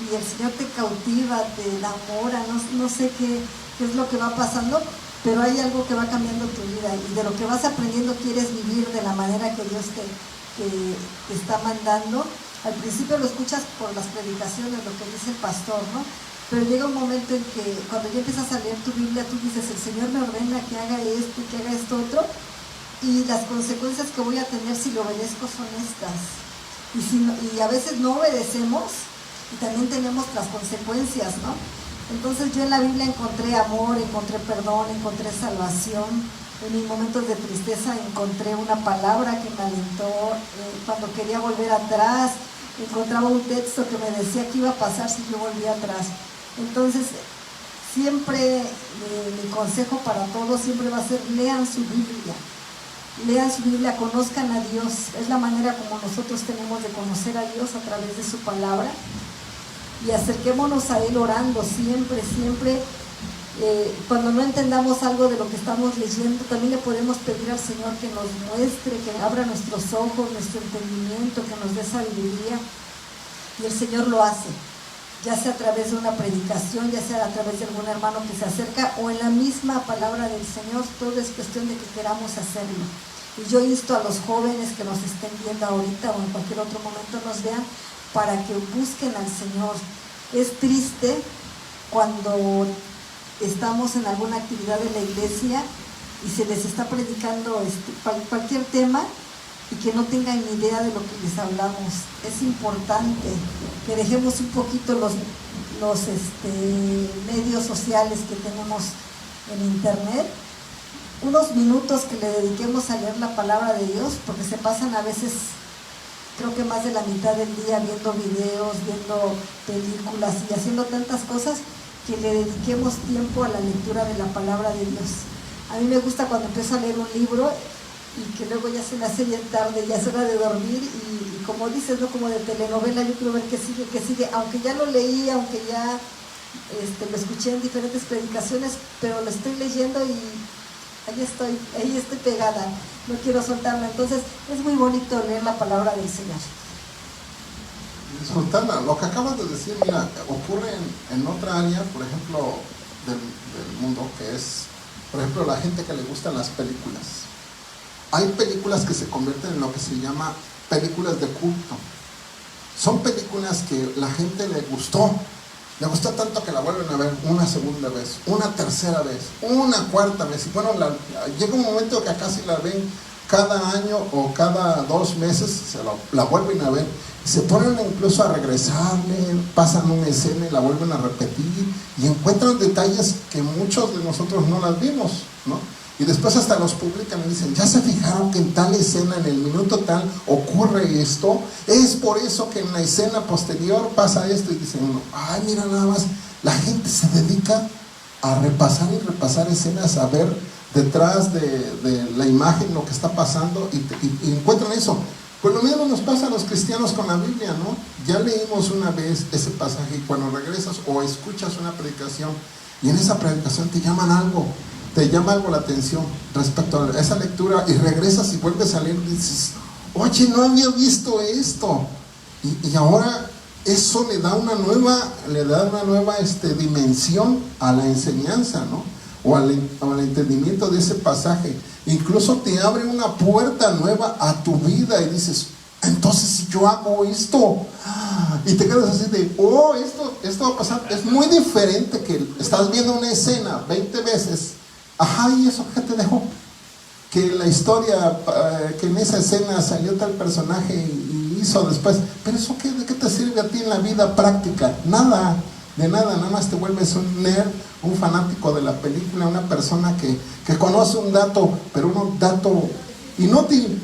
Y el Señor te cautiva, te enamora, no sé qué es lo que va pasando, pero hay algo que va cambiando tu vida y de lo que vas aprendiendo quieres vivir de la manera que Dios te está mandando. Al principio lo escuchas por las predicaciones, lo que dice el pastor, ¿no? Pero llega un momento en que cuando ya empiezas a leer tu Biblia, tú dices, el Señor me ordena que haga esto y que haga esto otro, y las consecuencias que voy a tener si lo obedezco son estas. Y a veces no obedecemos y también tenemos las consecuencias, ¿no? Entonces yo en la Biblia encontré amor, encontré perdón, encontré salvación. En mis momentos de tristeza encontré una palabra que me alentó. Cuando quería volver atrás, encontraba un texto que me decía qué iba a pasar si yo volvía atrás. Entonces, siempre mi consejo para todos siempre va a ser, lean su Biblia, conozcan a Dios. Es la manera como nosotros tenemos de conocer a Dios, a través de su palabra. Y acerquémonos a Él orando siempre. Cuando no entendamos algo de lo que estamos leyendo, también le podemos pedir al Señor que nos muestre, que abra nuestros ojos, nuestro entendimiento, que nos dé sabiduría. Y el Señor lo hace, ya sea a través de una predicación, ya sea a través de algún hermano que se acerca, o en la misma palabra del Señor. Todo es cuestión de que queramos hacerlo. Y yo insto a los jóvenes que nos estén viendo ahorita o en cualquier otro momento nos vean, para que busquen al Señor. Es triste cuando estamos en alguna actividad de la iglesia y se les está predicando cualquier tema y que no tengan ni idea de lo que les hablamos. Es importante que dejemos un poquito los medios sociales que tenemos en internet, unos minutos que le dediquemos a leer la palabra de Dios, porque se pasan a veces, creo que más de la mitad del día viendo videos, viendo películas y haciendo tantas cosas, que le dediquemos tiempo a la lectura de la palabra de Dios. A mí me gusta cuando empiezo a leer un libro y que luego ya se me hace bien tarde, ya es hora de dormir y como dices, ¿no? Como de telenovela, yo quiero ver qué sigue, aunque ya lo leí, aunque ya lo escuché en diferentes predicaciones, pero lo estoy leyendo y ahí estoy pegada, no quiero soltarla. Entonces es muy bonito leer la palabra del Señor. Sultana, lo que acabas de decir, mira, ocurre en otra área, por ejemplo, del mundo, que es, por ejemplo, la gente que le gustan las películas. Hay películas que se convierten en lo que se llama películas de culto. Son películas que la gente le gustó tanto que la vuelven a ver una segunda vez, una tercera vez, una cuarta vez. Y bueno, llega un momento que casi la ven cada año o cada 2 meses, la vuelven a ver. Se ponen incluso a regresarle, pasan una escena y la vuelven a repetir y encuentran detalles que muchos de nosotros no las vimos, ¿no? Y después hasta los publican y dicen, ¿ya se fijaron que en tal escena, en el minuto tal, ocurre esto? Es por eso que en la escena posterior pasa esto. Y dicen, ay, mira nada más, la gente se dedica a repasar y repasar escenas, a ver detrás de la imagen lo que está pasando y encuentran eso. Pues lo mismo nos pasa a los cristianos con la Biblia, ¿no? Ya leímos una vez ese pasaje y cuando regresas o escuchas una predicación y en esa predicación te llama algo la atención respecto a esa lectura y regresas y vuelves a leer y dices, oye, no había visto esto. Y ahora eso le da una nueva dimensión a la enseñanza, ¿no? O al entendimiento de ese pasaje. Incluso te abre una puerta nueva a tu vida y dices, entonces si yo hago esto, y te quedas así de, esto va a pasar. Es muy diferente que estás viendo una escena 20 veces, ajá, ¿y eso qué te dejó? que la historia, que en esa escena salió tal personaje y hizo después, pero eso ¿de qué te sirve a ti en la vida práctica? Nada, de nada, nada más te vuelves un nerd, un fanático de la película, una persona que conoce un dato, pero un dato inútil,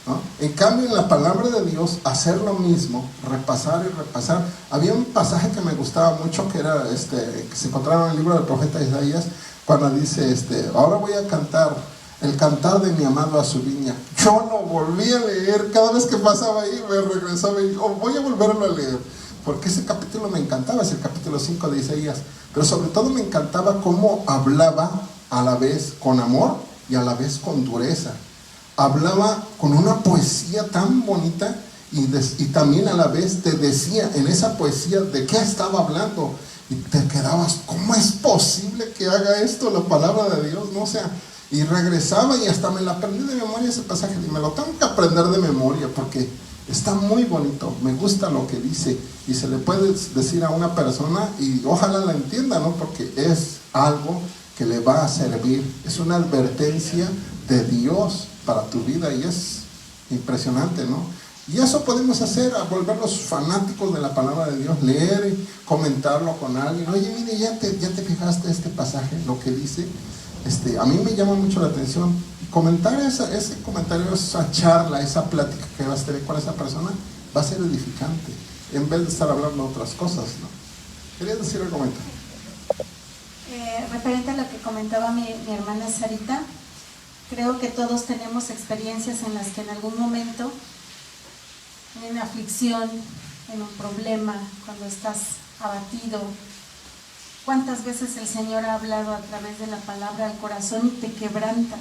¿no? En cambio, en la palabra de Dios, hacer lo mismo, repasar y repasar. Había un pasaje que me gustaba mucho, que era que se encontraba en el libro del profeta Isaías, cuando dice, ahora voy a cantar el cantar de mi amado a su viña. Yo lo volví a leer, cada vez que pasaba ahí me regresaba y digo, voy a volverlo a leer, porque ese capítulo me encantaba, es el capítulo 5 de Isaías, pero sobre todo me encantaba cómo hablaba a la vez con amor y a la vez con dureza. Hablaba con una poesía tan bonita y también a la vez te decía en esa poesía de qué estaba hablando y te quedabas, ¿cómo es posible que haga esto la palabra de Dios? No, o sea, y regresaba y hasta me la aprendí de memoria ese pasaje y me lo tengo que aprender de memoria porque está muy bonito, me gusta lo que dice y se le puede decir a una persona y ojalá la entienda, ¿no? Porque es algo que le va a servir, es una advertencia de Dios para tu vida y es impresionante, ¿no? Y eso podemos hacer, a volvernos fanáticos de la palabra de Dios, leer y comentarlo con alguien. Oye, mire, ya te fijaste este pasaje, lo que dice. A mí me llama mucho la atención comentar ese comentario, esa charla, esa plática que vas a tener con esa persona, va a ser edificante, en vez de estar hablando de otras cosas, ¿no? ¿Querías decir algo? Referente a lo que comentaba mi hermana Sarita, creo que todos tenemos experiencias en las que en algún momento, en aflicción, en un problema, cuando estás abatido, cuántas veces el Señor ha hablado a través de la palabra al corazón y te quebranta,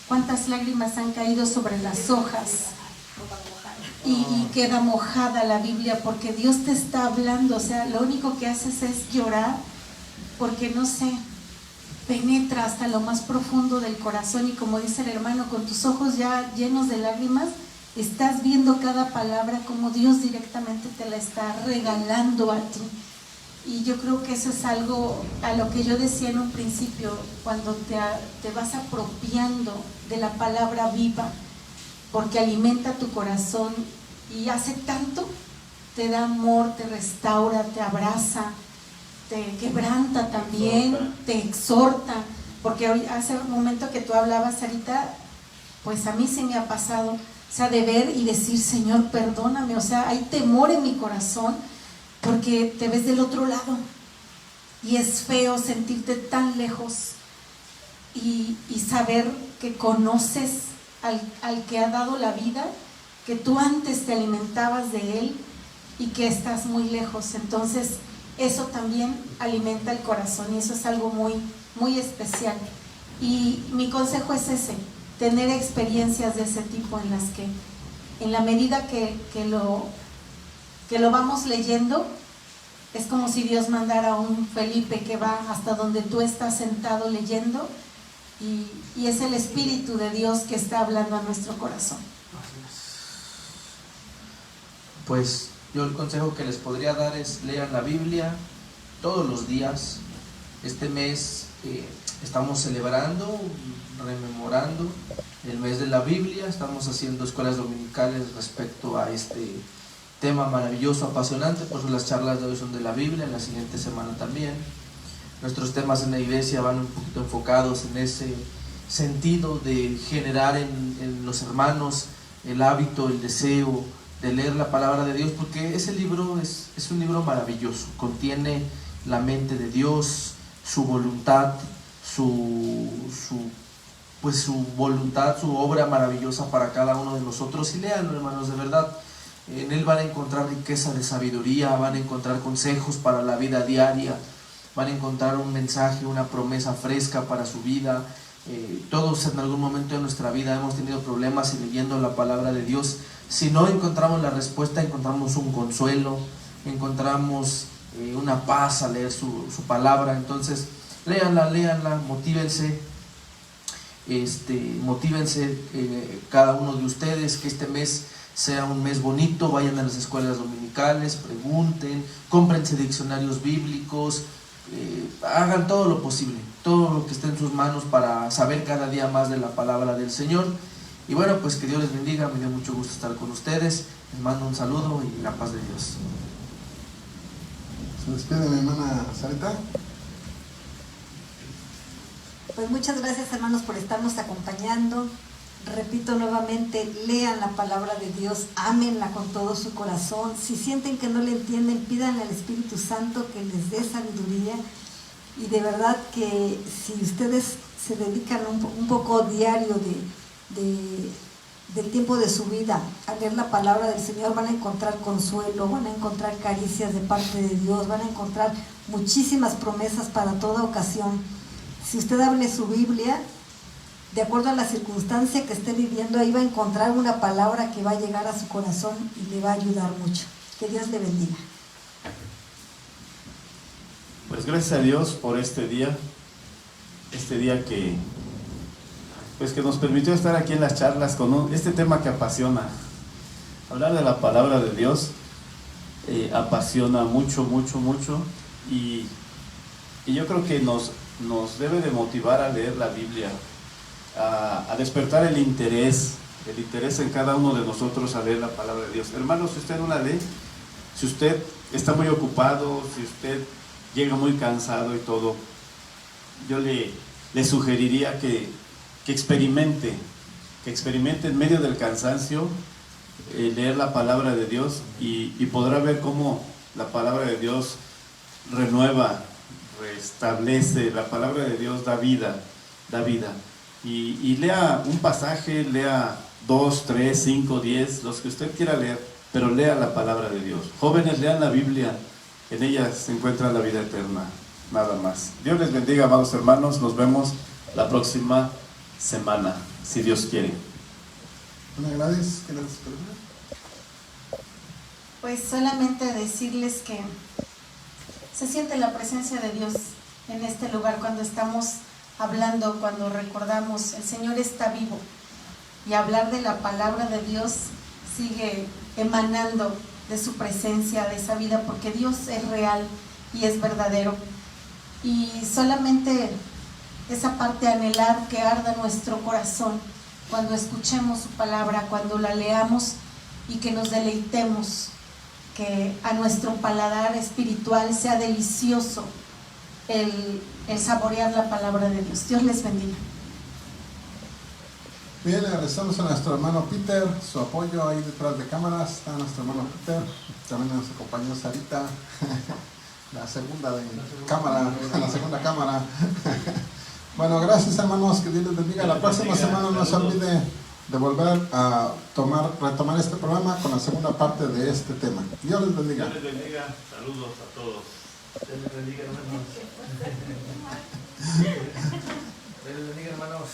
cuántas lágrimas han caído sobre las hojas y queda mojada la Biblia porque Dios te está hablando. O sea, lo único que haces es llorar porque no sé, penetra hasta lo más profundo del corazón y como dice el hermano, con tus ojos ya llenos de lágrimas, estás viendo cada palabra como Dios directamente te la está regalando a ti. Y yo creo que eso es algo a lo que yo decía en un principio, cuando te vas apropiando de la palabra viva, porque alimenta tu corazón y hace tanto, te da amor, te restaura, te abraza, te quebranta también, te exhorta, porque hoy, hace un momento que tú hablabas, Sarita, pues a mí se me ha pasado, o sea, de ver y decir, Señor, perdóname, o sea, hay temor en mi corazón, porque te ves del otro lado, y es feo sentirte tan lejos, y saber que conoces al que ha dado la vida, que tú antes te alimentabas de él, y que estás muy lejos. Entonces, eso también alimenta el corazón y eso es algo muy, muy especial. Y mi consejo es ese, tener experiencias de ese tipo en las que, en la medida que lo vamos leyendo, es como si Dios mandara a un Felipe que va hasta donde tú estás sentado leyendo y es el Espíritu de Dios que está hablando a nuestro corazón. Pues yo el consejo que les podría dar es lean la Biblia todos los días. Este mes estamos celebrando, rememorando el mes de la Biblia, estamos haciendo escuelas dominicales respecto a este tema maravilloso, apasionante, por eso las charlas de hoy son de la Biblia, en la siguiente semana también. Nuestros temas en la iglesia van un poquito enfocados en ese sentido de generar en los hermanos el hábito, el deseo de leer la palabra de Dios, porque ese libro es un libro maravilloso, contiene la mente de Dios, su voluntad, su voluntad, su obra maravillosa para cada uno de nosotros. Y léanlo, hermanos, de verdad, en él van a encontrar riqueza de sabiduría, van a encontrar consejos para la vida diaria, van a encontrar un mensaje, una promesa fresca para su vida. Todos en algún momento de nuestra vida hemos tenido problemas y leyendo la palabra de Dios, si no encontramos la respuesta, encontramos un consuelo, encontramos una paz al leer su palabra. Entonces, léanla, motívense, cada uno de ustedes, que este mes sea un mes bonito, vayan a las escuelas dominicales, pregunten, cómprense diccionarios bíblicos, hagan todo lo posible todo lo que esté en sus manos para saber cada día más de la palabra del Señor. Y bueno, pues que Dios les bendiga, me dio mucho gusto estar con ustedes, les mando un saludo y la paz de Dios. Se despide mi hermana Sarita. Pues muchas gracias, hermanos, por estarnos acompañando. Repito nuevamente, lean la palabra de Dios, ámenla con todo su corazón. Si sienten que no le entienden, pídanle al Espíritu Santo que les dé sabiduría. Y de verdad que si ustedes se dedican un poco diario del tiempo de su vida a leer la palabra del Señor, van a encontrar consuelo, van a encontrar caricias de parte de Dios, van a encontrar muchísimas promesas para toda ocasión. Si usted abre su Biblia, de acuerdo a la circunstancia que esté viviendo, ahí va a encontrar una palabra que va a llegar a su corazón y le va a ayudar mucho. Que Dios le bendiga. Pues gracias a Dios por este día que nos permitió estar aquí en las charlas con este tema que apasiona. Hablar de la palabra de Dios apasiona mucho, mucho, mucho, y yo creo que nos debe de motivar a leer la Biblia, a despertar el interés en cada uno de nosotros a leer la palabra de Dios. Hermanos, si usted no la lee, si usted está muy ocupado, si usted llega muy cansado y todo, yo le sugeriría que experimente en medio del cansancio leer la palabra de Dios, y podrá ver cómo la palabra de Dios renueva, restablece. La palabra de Dios da vida. Y lea un pasaje, lea 2, 3, 5, 10, los que usted quiera leer, pero lea la palabra de Dios. Jóvenes, lean la Biblia, en ella se encuentra la vida eterna, nada más. Dios les bendiga, amados hermanos, nos vemos la próxima semana, si Dios quiere. Ana Gladys, ¿qué les despide? Pues solamente decirles que se siente la presencia de Dios en este lugar cuando estamos hablando, cuando recordamos, el Señor está vivo, y hablar de la palabra de Dios sigue emanando de su presencia, de esa vida, porque Dios es real y es verdadero. Y solamente esa parte, anhelar que arda nuestro corazón cuando escuchemos su palabra, cuando la leamos, y que nos deleitemos, que a nuestro paladar espiritual sea delicioso el saborear la palabra de Dios. Dios les bendiga. Bien, le agradecemos a nuestro hermano Peter su apoyo ahí detrás de cámaras. Está nuestro hermano Peter, también nos acompañó Sarita, la segunda cámara. Bueno, gracias hermanos, que Dios les bendiga. La próxima semana no se olvide de volver a retomar este programa con la segunda parte de este tema. Dios les bendiga. Dios les bendiga, saludos a todos. Dios les bendiga, hermanos. Dios les bendiga, hermanos.